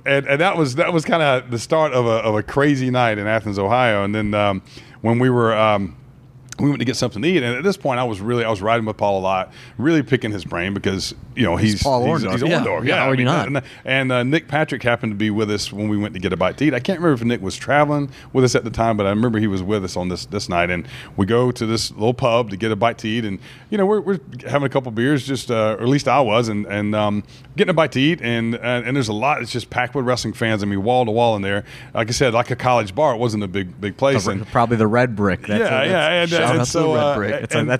and that was kind of the start of a crazy night in Athens, Ohio. And then when we went to get something to eat, and at this point I was riding with Paul a lot, really picking his brain, because he's Paul Orndorff. He's Orndorff. Yeah, how are you not? And Nick Patrick happened to be with us when we went to get a bite to eat. I can't remember if Nick was traveling with us at the time, but I remember he was with us on this night, and we go to this little pub to get a bite to eat, and we're having a couple beers, just or at least I was, and getting a bite to eat, and there's a lot. It's just packed with wrestling fans. I mean, wall to wall in there. Like I said, like a college bar. It wasn't a big place. Probably the Red Brick. That's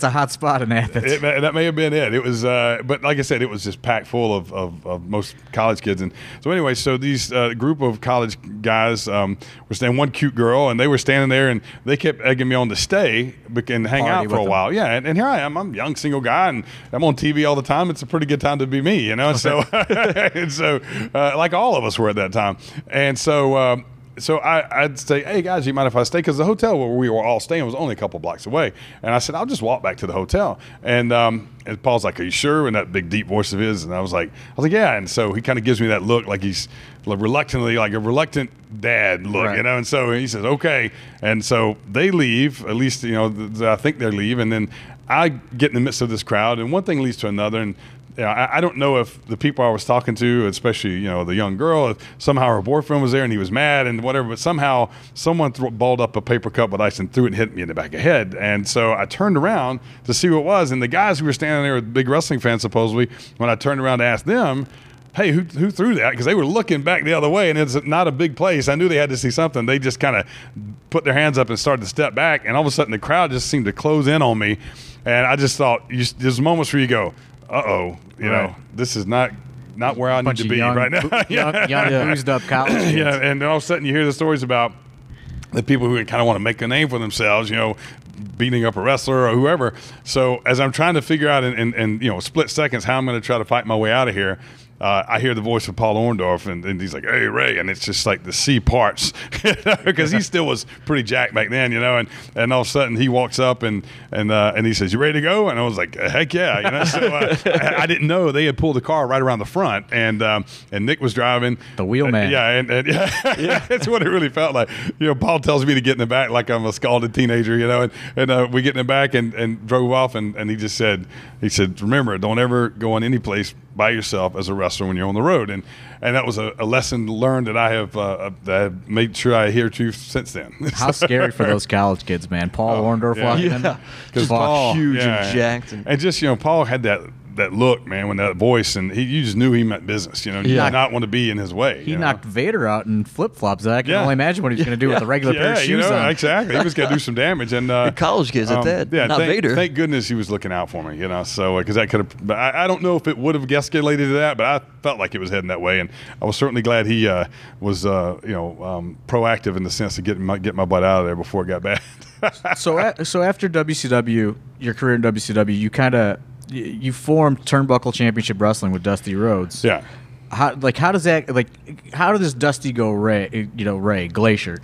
a hot spot in Athens. That may have been it. It was, but like I said, it was just packed full of most college kids. And so anyway, so these group of college guys were staying, one cute girl, and they were standing there, and they kept egging me on to stay and hang Party out for a while. Yeah, and here I am. I'm a young single guy, and I'm on TV all the time. It's a pretty good time to be me, So, and so like all of us were at that time, and so. So I'd say, "Hey guys, you mind if I stay?" Because the hotel where we were all staying was only a couple blocks away, and I said, "I'll just walk back to the hotel." And Paul's like, "Are you sure?" In that big deep voice of his, and I was like, "Yeah." And so he kind of gives me that look, like he's reluctantly, like a reluctant dad look, right. And so he says, "Okay." And so they leave. At least I think they leave, and then I get in the midst of this crowd, and one thing leads to another, and. I don't know if the people I was talking to, especially the young girl, if somehow her boyfriend was there and he was mad and whatever, but somehow someone balled up a paper cup with ice and threw it and hit me in the back of the head. And so I turned around to see what it was, and the guys who were standing there with big wrestling fans, supposedly, when I turned around to ask them, "Hey, who threw that?" Because they were looking back the other way, and it's not a big place. I knew they had to see something. They just kind of put their hands up and started to step back, and all of a sudden the crowd just seemed to close in on me, and I just thought, there's moments where you go, "Uh-oh, this is not where I need to be right now." young boozed up college kids. Yeah, and all of a sudden you hear the stories about the people who kind of want to make a name for themselves, beating up a wrestler or whoever. So as I'm trying to figure out in split seconds how I'm going to try to fight my way out of here, I hear the voice of Paul Orndorff, and he's like, "Hey, Ray," and it's just like the C parts, because he still was pretty jacked back then, and all of a sudden he walks up and he says, "You ready to go?" And I was like, "Heck yeah," So I didn't know they had pulled the car right around the front, and Nick was driving the wheelman. Yeah, that's what it really felt like. Paul tells me to get in the back like I'm a scalded teenager, and we get in the back and drove off, and he said, "Remember, don't ever go in any place by yourself as a wrestler when you're on the road," and that was a lesson learned that I have made sure I adhere to since then. How scary for those college kids, man! Paul Orndorff walking in, because Paul huge and jacked, and just Paul had that look, man, when that voice, and you just knew he meant business. You did not want to be in his way. He knocked Vader out in flip flops. I can only imagine what he was going to do with a regular pair of shoes on. Exactly. He was going to do some damage, and the college kids at that. Yeah, not Vader. Thank goodness he was looking out for me. So because that could have. I don't know if it would have escalated to that, but I felt like it was heading that way, and I was certainly glad he was proactive in the sense of getting my butt out of there before it got bad. So after WCW, your career in WCW, you formed Turnbuckle Championship Wrestling with Dusty Rhodes. Yeah. How does Dusty go Ray Glacier?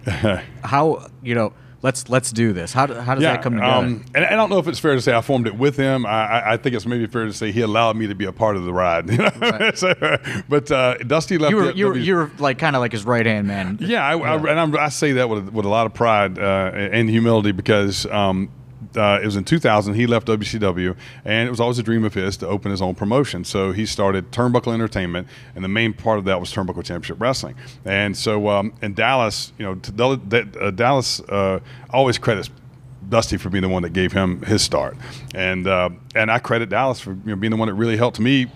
Let's do this. How does that come together? And I don't know if it's fair to say I formed it with him. I think it's maybe fair to say he allowed me to be a part of the ride. Right. But Dusty left. You were like kind of like his right hand man. Yeah, I say that with a lot of pride and humility, because it was in 2000 he left WCW, and it was always a dream of his to open his own promotion. So he started Turnbuckle Entertainment, and the main part of that was Turnbuckle Championship Wrestling. And so in Dallas, Dallas always credits Dusty for being the one that gave him his start, and I credit Dallas for being the one that really helped me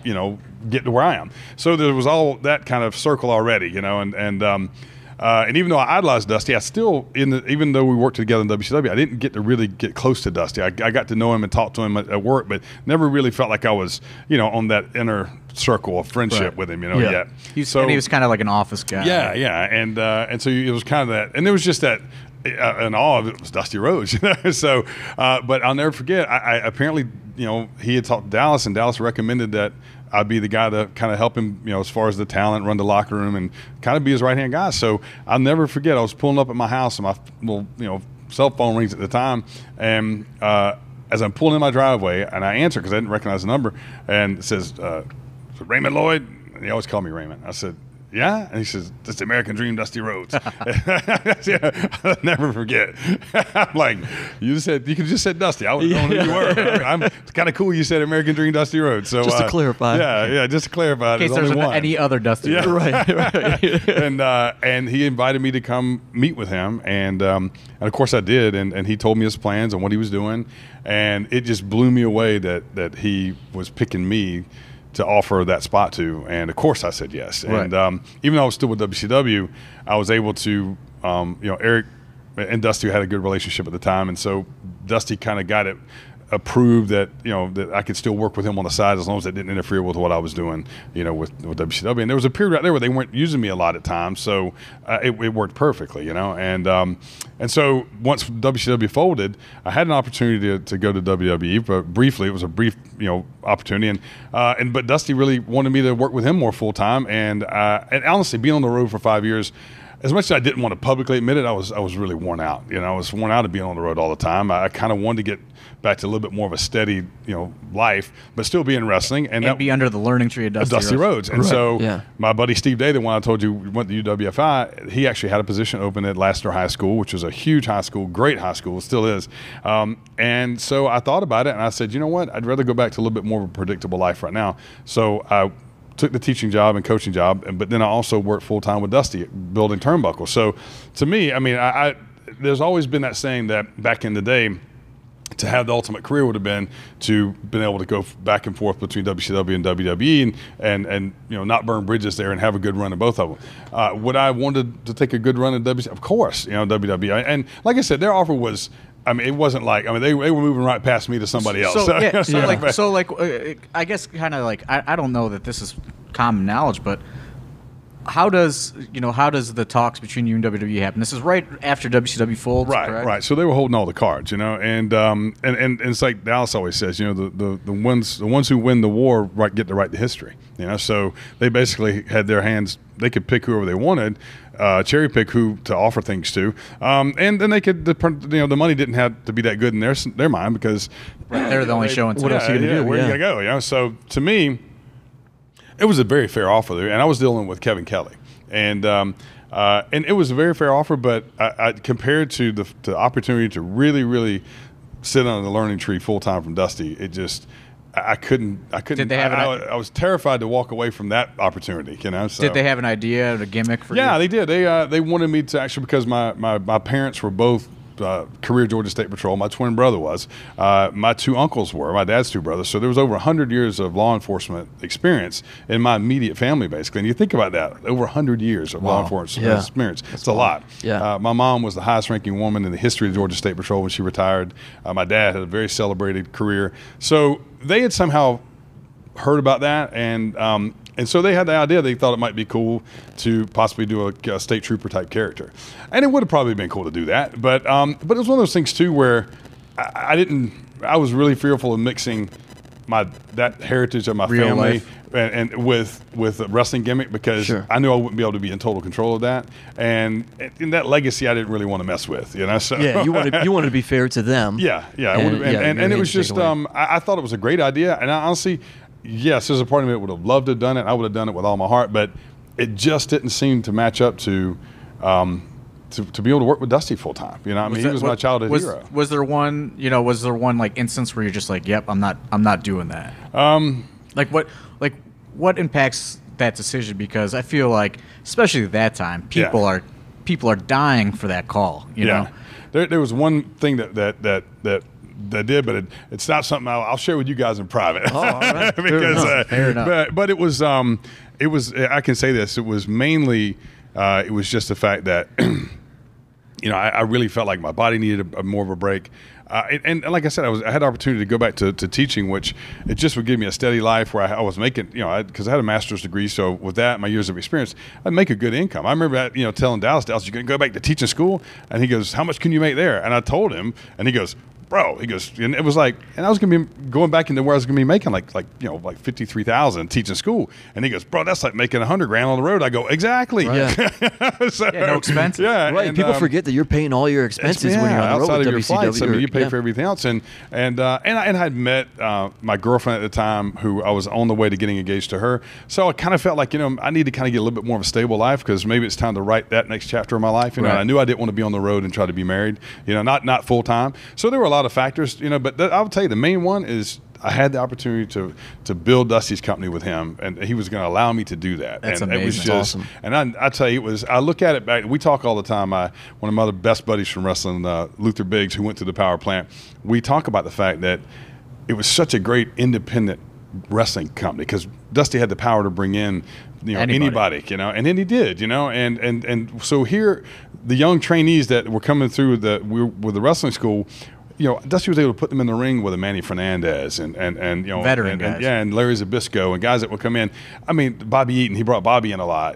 get to where I am. So there was all that kind of circle already, and and even though I idolized Dusty, I still, even though we worked together in WCW, I didn't get to really get close to Dusty. I got to know him and talk to him at work, but never really felt like I was, on that inner circle of friendship with him, yet. And he was kind of like an office guy. Yeah. And so it was kind of that. And there was just that, and all of it was Dusty Rhodes. So, but I'll never forget, I apparently, he had talked to Dallas, and Dallas recommended that I'd be the guy to kind of help him, as far as the talent, run the locker room, and kind of be his right-hand guy. So I'll never forget, I was pulling up at my house, and my little, cell phone rings at the time, and as I'm pulling in my driveway, and I answer because I didn't recognize the number, and it says, Raymond Lloyd? And he always called me Raymond. I said, yeah? And he says, that's the American Dream, Dusty Rhodes. I'll never forget. I'm like, you could have just said Dusty. I would have known who you were. It's kind of cool you said American Dream, Dusty Rhodes. So, just to clarify. Yeah, just to clarify. In case there's any other Dusty Rhodes. Right. And he invited me to come meet with him. And of course I did. And he told me his plans and what he was doing. And it just blew me away that he was picking me to offer that spot to, and of course I said yes. Right. And even though I was still with WCW, I was able to, Eric and Dusty had a good relationship at the time, and so Dusty kind of got it approved that that I could still work with him on the side as long as it didn't interfere with what I was doing, with WCW. And there was a period right there where they weren't using me a lot at times, so it worked perfectly, And so once WCW folded, I had an opportunity to go to WWE, but briefly. It was a brief, opportunity, but Dusty really wanted me to work with him more full time, and honestly, being on the road for 5 years. As much as I didn't want to publicly admit it, I was really worn out. I was worn out of being on the road all the time. I kind of wanted to get back to a little bit more of a steady, life, but still be in wrestling and be under the learning tree of Dusty Rhodes. And so my buddy Steve Day, the one I told you went to UWFI, he actually had a position open at Lassiter High School, which was a huge high school, great high school, still is. And so I thought about it, and I said, you know what? I'd rather go back to a little bit more of a predictable life right now. So I took the teaching job and coaching job, but then I also worked full-time with Dusty building turnbuckles. So to me, I there's always been that saying that back in the day, to have the ultimate career would have been to been able to go back and forth between WCW and WWE and not burn bridges there and have a good run in both of them. Would I wanted to take a good run in WCW? Of course, WWE. And like I said, their offer was, it wasn't like, they were moving right past me to somebody else. I guess kind of like, I don't know that this is common knowledge, but how does the talks between you and WWE happen? This is right after WCW folds, correct? Right. So they were holding all the cards, and it's like Dallas always says, the ones who win the war get to write the history, So they basically had their hands; they could pick whoever they wanted. Cherry pick who to offer things to, and then they could, the money didn't have to be that good in their mind because they're the only show. What else are you gonna do? Where you gotta go? So to me, it was a very fair offer there, and I was dealing with Kevin Kelly, and it was a very fair offer. But I compared to the opportunity to really, really sit on the learning tree full time from Dusty, it just. I couldn't. Did they have I was terrified to walk away from that opportunity. So. Did they have an idea of a gimmick for you? Yeah, they did. They wanted me to actually, because my parents were both career Georgia State Patrol. My twin brother was. My two uncles were. My dad's two brothers. So there was over 100 years of law enforcement experience in my immediate family, basically. And you think about that, over 100 years of law enforcement experience. It's a lot. Yeah. My mom was the highest-ranking woman in the history of Georgia State Patrol when she retired. My dad had a very celebrated career. So they had somehow heard about that, and so they had the idea. They thought it might be cool to possibly do a state trooper type character, and it would have probably been cool to do that. But it was one of those things too where I was really fearful of mixing that heritage of my Real family life. and with a wrestling gimmick, because I knew I wouldn't be able to be in total control of that, and in that legacy I didn't really want to mess with. So yeah, you wanted to be fair to them. Yeah. And it was just I thought it was a great idea, and I honestly. Yes, there's a part of me that would have loved to have done it. I would have done it with all my heart, but it just didn't seem to match up to be able to work with Dusty full time. He was my childhood hero. Was there one like instance where you're just like, "Yep, I'm not doing that." What impacts that decision? Because I feel like, especially at that time, people are dying for that call. You know, there was one thing that did, but it's not something I'll share with you guys in private. Oh, all right. Because, fair enough. But it was I can say this. It was mainly It was just the fact that, I really felt like my body needed more of a break. And like I said, I had the opportunity to go back to teaching, which it just would give me a steady life where I was making, because I had a master's degree. So with that, my years of experience, I'd make a good income. I remember that, telling Dallas, you're going to go back to teaching school? And he goes, how much can you make there? And I told him, and he goes, bro, he goes, and it was like, and I was going to be going back into where I was going to be making like $53,000 teaching school. And he goes, bro, that's like making $100,000 on the road. I go, exactly. Right. Yeah. So, no expenses. Yeah. Right. And, People forget that you're paying all your expenses when you're on the road outside with of your WCW. flights. I mean, you pay for everything else. And I had met my girlfriend at the time, who I was on the way to getting engaged to her. So I kind of felt like, I need to kind of get a little bit more of a stable life, because maybe it's time to write that next chapter of my life. Right. I knew I didn't want to be on the road and try to be married, not full time. So there were a lot of factors, but I'll tell you, the main one is I had the opportunity to build Dusty's company with him, and he was going to allow me to do that. That's and amazing. It was just, awesome. And I tell you, I look at it back. We talk all the time. One of my other best buddies from wrestling, Luther Biggs, who went to the Power Plant. We talk about the fact that it was such a great independent wrestling company, because Dusty had the power to bring in anybody, and then he did, and so here the young trainees that were coming through with the wrestling school. Dusty was able to put them in the ring with a Manny Fernandez and veteran guys. and Larry Zbyszko and guys that would come in. I mean, Bobby Eaton, he brought Bobby in a lot.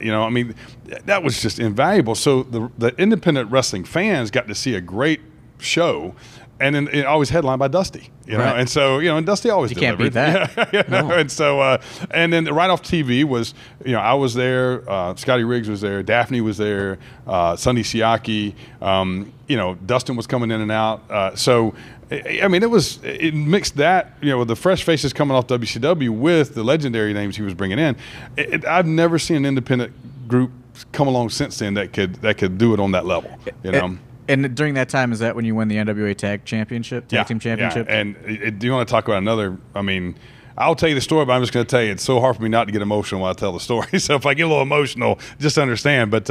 That was just invaluable. So the independent wrestling fans got to see a great show, and then it always headlined by Dusty. Right. And so and Dusty always can't delivered. beat that. No. And so and then right off TV was I was there, Scotty Riggs was there, Daphne was there, Sonny Siaki, Dustin was coming in and out. So I mean, it mixed that with the fresh faces coming off WCW with the legendary names he was bringing in. I've never seen an independent group come along since then that could do it on that level. And during that time, is that when you won the NWA Tag Team Championship? Yeah. And do you want to talk about another? I mean, I'll tell you the story, but I'm just going to tell you it's so hard for me not to get emotional when I tell the story. So if I get a little emotional, just understand. But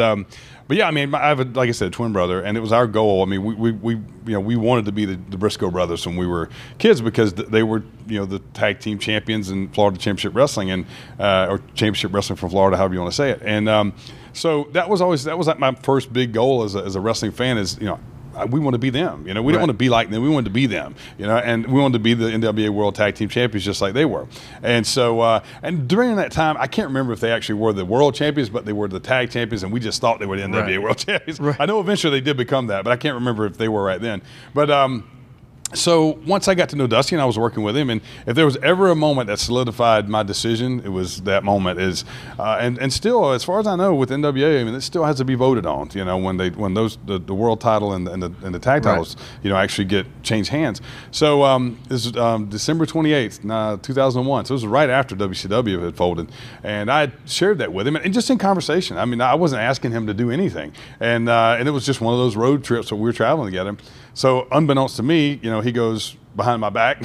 yeah, I mean, I have like I said, a twin brother, and it was our goal. I mean, we wanted to be the Briscoe brothers when we were kids, because they were the tag team champions in Florida Championship Wrestling or Championship Wrestling from Florida, however you want to say it. And so that was like my first big goal as a wrestling fan is we want to be them. We didn't want to be like them. We wanted to be them. And we wanted to be the NWA World Tag Team Champions just like they were. And so, and during that time, I can't remember if they actually were the World Champions, but they were the Tag Champions, and we just thought they were the NWA World Champions. Right. I know eventually they did become that, but I can't remember if they were right then. But so once I got to know Dusty and I was working with him, and if there was ever a moment that solidified my decision, it was that moment. And still, as far as I know, with NWA, I mean, it still has to be voted on. When the world title and the tag titles, actually get changed hands. So this is December 28th, 2001. So it was right after WCW had folded, and I shared that with him, and just in conversation. I mean, I wasn't asking him to do anything, and it was just one of those road trips where we were traveling together. So unbeknownst to me, he goes behind my back,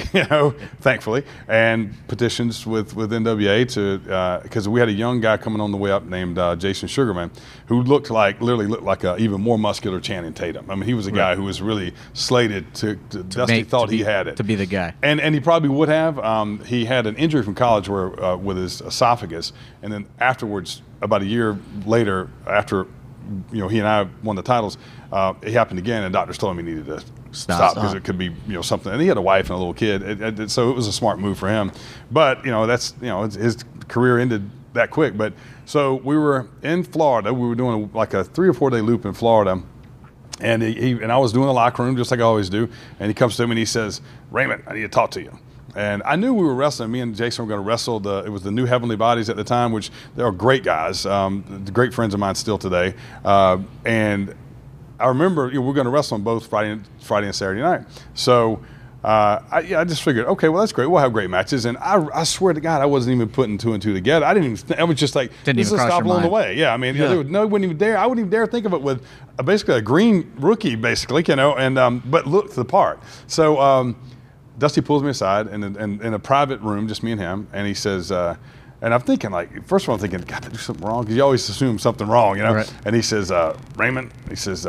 thankfully, and petitions with NWA to because we had a young guy coming on the way up named Jason Sugarman, who literally looked like a even more muscular Channing Tatum. I mean, he was a guy who was really slated to Dusty thought he had it to be the guy, and he probably would have. He had an injury from college where with his esophagus, and then afterwards, about a year later, after he and I won the titles, it happened again, and doctors told him he needed to stop because it could be something. And he had a wife and a little kid, so it was a smart move for him. But that's his career ended that quick. But so we were in Florida. We were doing like a 3 or 4 day loop in Florida, and and I was doing the locker room just like I always do. And he comes to me and he says, "Raymond, I need to talk to you." And I knew we were wrestling. Me and Jason were going to wrestle. It was the New Heavenly Bodies at the time, which they are great guys, great friends of mine still today. And I remember we were going to wrestle on both Friday and Saturday night. So I just figured, okay, well, that's great. We'll have great matches. And I swear to God, I wasn't even putting 2 and 2 together. I didn't even. I was just like, this is a stop along the way. Yeah, I mean, I wouldn't even dare. I wouldn't even dare think of it with basically a green rookie, basically, and but looked the part. So. Dusty pulls me aside in a private room, just me and him, and he says, and I'm thinking, first of all, I'm thinking, God, did I do something wrong? Because you always assume something wrong, Right. And he says, Raymond, he says,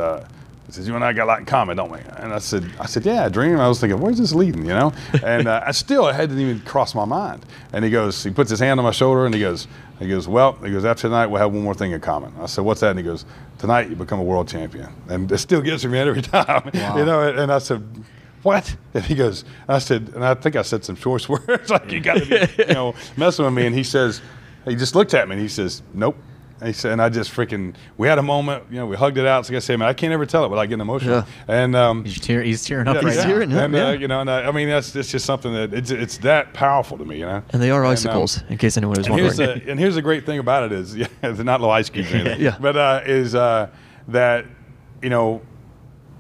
He says, you and I got a lot in common, don't we? And I said, yeah, Dream. I was thinking, where's this leading, you know? And it hadn't even crossed my mind. And he puts his hand on my shoulder, and he goes, after tonight, we'll have one more thing in common. I said, what's that? And he goes, tonight you become a world champion. And it still gets me every time, wow. you know? And I said, what? And he goes, I think I said some choice words, like you got to be, you know, messing with me. And he just looked at me and he says, nope. And he said, and I just we had a moment, you know, we hugged it out. So I said, man, I can't ever tell it without getting emotional. Yeah. And he's tearing up right he's now. tearing up, and, you know, and I mean, it's just something that it's that powerful to me, you know. And they are icicles, in case anyone is wondering. Here's the great thing about it is, they're not little ice cubes or anything. Yeah. But that, you know,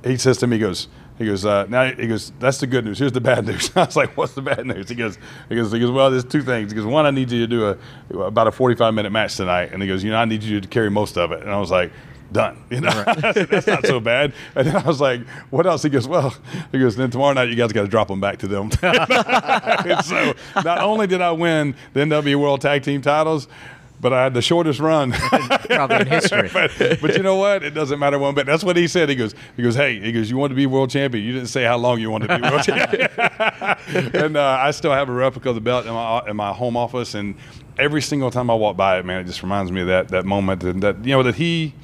he says to me, he goes, that's the good news. Here's the bad news. I was like, what's the bad news? He goes, well, there's two things. He goes, one, I need you to do about a 45-minute match tonight. And he goes, I need you to carry most of it. And I was like, done. You know, right. I said, that's not so bad. And then I was like, what else? He goes, then tomorrow night you guys got to drop them back to them. And so not only did I win the NWA World Tag Team titles, but I had the shortest run probably in history. but you know what? It doesn't matter one bit. That's what he said. He goes, hey, you want to be world champion. You didn't say how long you wanted to be world champion. And I still have a replica of the belt in my home office. And every single time I walk by it, man, it just reminds me of that moment. And that, you know, that he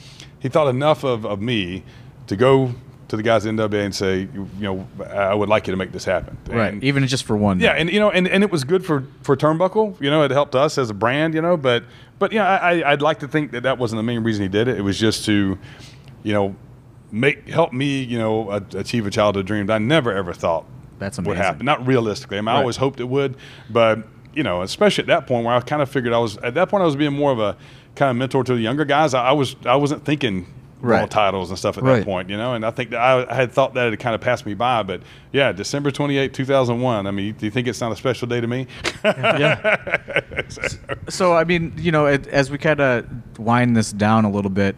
thought enough of me to go to the guys at NWA and say, you know, I would like you to make this happen. Right, and, even just for one. Yeah, and you know, and it was good for Turnbuckle. You know, it helped us as a brand. You know, but yeah, I'd like to think that wasn't the main reason he did it. It was just to, you know, help me, you know, achieve a childhood dream that I never ever thought would happen. Not realistically. I mean, I always hoped it would, but you know, especially at that point where I kind of figured I was being more of a kind of mentor to the younger guys. I wasn't thinking world titles and stuff at that point, you know, and I think that I had thought that it kind of passed me by, but yeah, December 28, 2001. I mean, do you think it's not a special day to me? Yeah. So I mean, you know, as we kind of wind this down a little bit,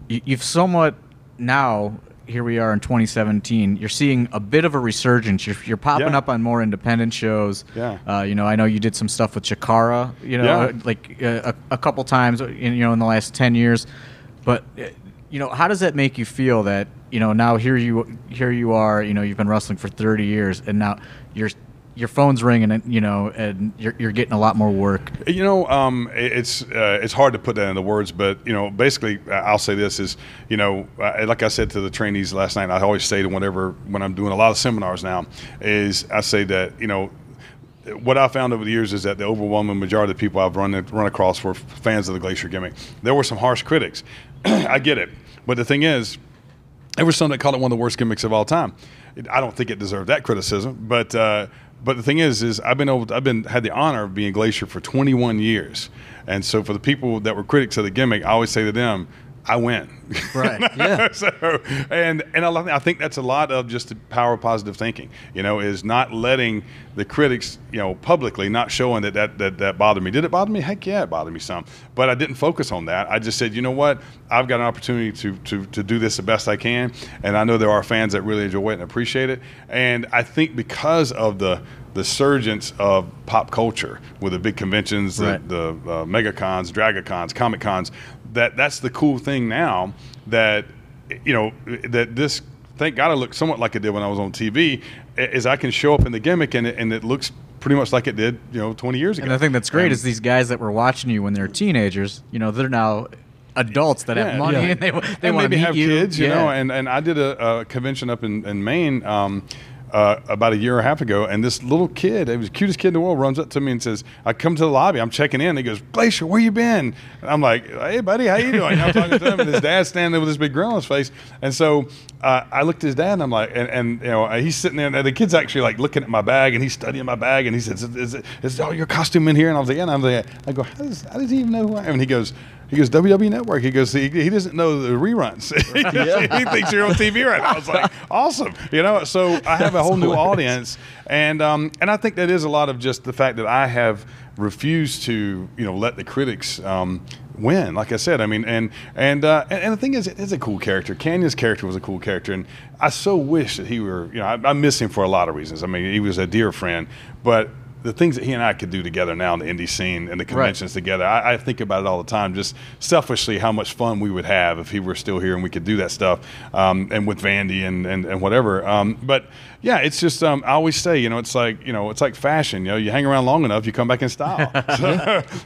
you've somewhat now. Here we are in 2017. You're seeing a bit of a resurgence. You're popping up on more independent shows. Yeah. You know, I know you did some stuff with Chikara. You know, like a couple times. In the last 10 years, but. You know, how does that make you feel that, you know, now here you are, you know, you've been wrestling for 30 years and now your phone's ringing and, you know, and you're getting a lot more work. You know, it's hard to put that into words, but, you know, basically I'll say this is, you know, like I said to the trainees last night, I always say to when I'm doing a lot of seminars now is I say that, you know, what I found over the years is that the overwhelming majority of the people I've run across were fans of the Glacier gimmick. There were some harsh critics. I get it. But the thing is, there was some that called it one of the worst gimmicks of all time. I don't think it deserved that criticism. But the thing is I've had the honor of being Glacier for 21 years. And so for the people that were critics of the gimmick, I always say to them, I win. Right. Yeah. So, and I think that's a lot of just the power of positive thinking, you know, is not letting the critics, you know, publicly not showing that bothered me. Did it bother me? Heck yeah, it bothered me some. But I didn't focus on that. I just said, you know what? I've got an opportunity to do this the best I can. And I know there are fans that really enjoy it and appreciate it. And I think because of the surgence of pop culture with the big conventions, the megacons, dragacons, comic cons, that's the cool thing now that, you know, that this, thank God I look somewhat like it did when I was on TV, is I can show up in the gimmick and it looks pretty much like it did, you know, 20 years ago. And the thing that's great is these guys that were watching you when they're teenagers, you know, they're now adults that have money and they want to maybe meet have you. Kids, you know, and I did a convention up in Maine, about a year and a half ago, and this little kid, he was the cutest kid in the world, runs up to me and says, I come to the lobby, I'm checking in, and he goes, Glacier, where you been? And I'm like, hey, buddy, how you doing? And I'm talking to him, and his dad's standing there with this big grin on his face. And so I looked at his dad, and I'm like, and you know, he's sitting there, and the kid's actually like looking at my bag, and he's studying my bag, and he says, is all your costume in here? And I was like, yeah, and I'm like, I go, how does he even know who I am? And he goes, WWE Network. He goes, he doesn't know the reruns. He thinks you're on TV right now. I was like, awesome. You know, so I have a whole new audience. And I think that is a lot of just the fact that I have refused to, you know, let the critics win. Like I said, I mean, and the thing is, it's a cool character. Canyon's character was a cool character. And I so wish that he were, you know, I miss him for a lot of reasons. I mean, he was a dear friend. But the things that he and I could do together now in the indie scene and the conventions together, I think about it all the time, just selfishly how much fun we would have if he were still here and we could do that stuff, and with Vandy and whatever. But yeah, it's just I always say, it's like fashion. You hang around long enough, you come back in style.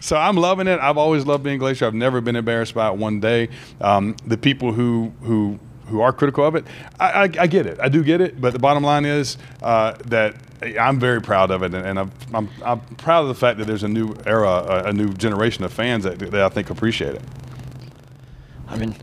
So I'm loving it. I've always loved being Glacier. I've never been embarrassed by it one day. The people who are critical of it, I get it. I do get it. But the bottom line is that I'm very proud of it, and I'm proud of the fact that there's a new era, a new generation of fans that I think appreciate it. I mean,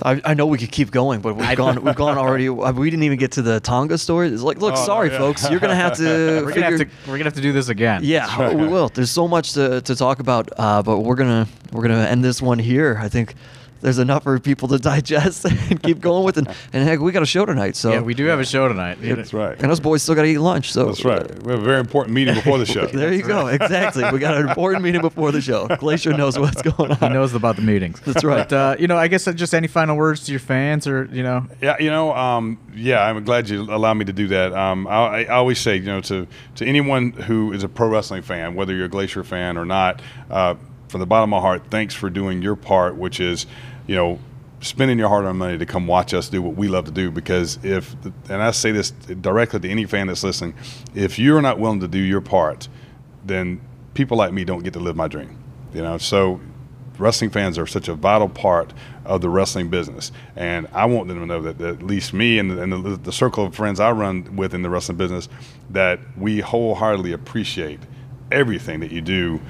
I know we could keep going, but we've gone already. We didn't even get to the Tonga story. It's like, look, folks, you're gonna have to. We're gonna have to do this again. Yeah, right. We will. There's so much to talk about, but we're gonna end this one here. I think there's enough for people to digest and keep going with it. And heck, we got a show tonight. So yeah, we do have a show tonight. That's right. And those boys still got to eat lunch. So that's right. We have a very important meeting before the show. There you go. Exactly. We got an important meeting before the show. Glacier knows what's going on. He knows about the meetings. That's right. But, I guess just any final words to your fans, or Yeah, I'm glad you allow me to do that. I always say, to anyone who is a pro wrestling fan, whether you're a Glacier fan or not, from the bottom of my heart, thanks for doing your part, which is, spending your hard-earned money to come watch us do what we love to do. Because and I say this directly to any fan that's listening, if you're not willing to do your part, then people like me don't get to live my dream. So wrestling fans are such a vital part of the wrestling business, and I want them to know that at least me and the circle of friends I run with in the wrestling business, that we wholeheartedly appreciate everything that you do,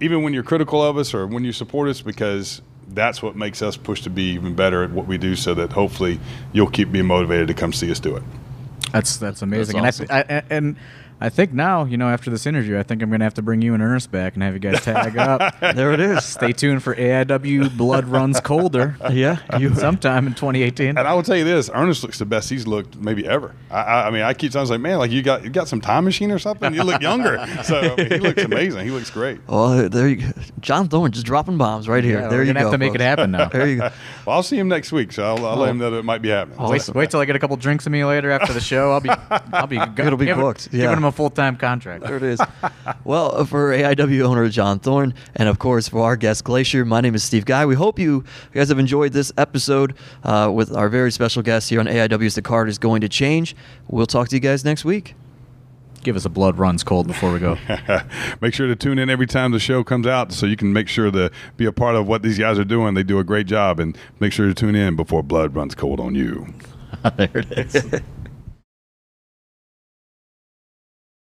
even when you're critical of us or when you support us, because that's what makes us push to be even better at what we do, so that hopefully you'll keep being motivated to come see us do it. That's amazing. That's awesome. And I think now, after this interview, I think I'm going to have to bring you and Ernest back and have you guys tag up. There it is. Stay tuned for AIW Blood Runs Colder. Yeah. Sometime in 2018. And I will tell you this, Ernest looks the best he's looked maybe ever. I mean, I keep telling him, like, man, like you got some time machine or something? You look younger. So he looks amazing. He looks great. Well, there you go. John Thorne just dropping bombs right here. Yeah, there you go. We're going to have to make it happen now. There you go. Well, I'll see him next week, so I'll let him know that it might be happening. Awesome. Wait till I get a couple drinks of me later after the show. I'll be It'll be booked. Yeah. Giving him a full-time contract. There it is. Well, for AIW owner John Thorne, and of course for our guest Glacier, my name is Steve Guy. We hope you guys have enjoyed this episode with our very special guest here on AIW's The Card is Going to Change. We'll talk to you guys next week. Give us a Blood Runs Cold before we go. Make sure to tune in every time the show comes out, so you can make sure to be a part of what these guys are doing. They do a great job, and make sure to tune in before blood runs cold on you. There it is.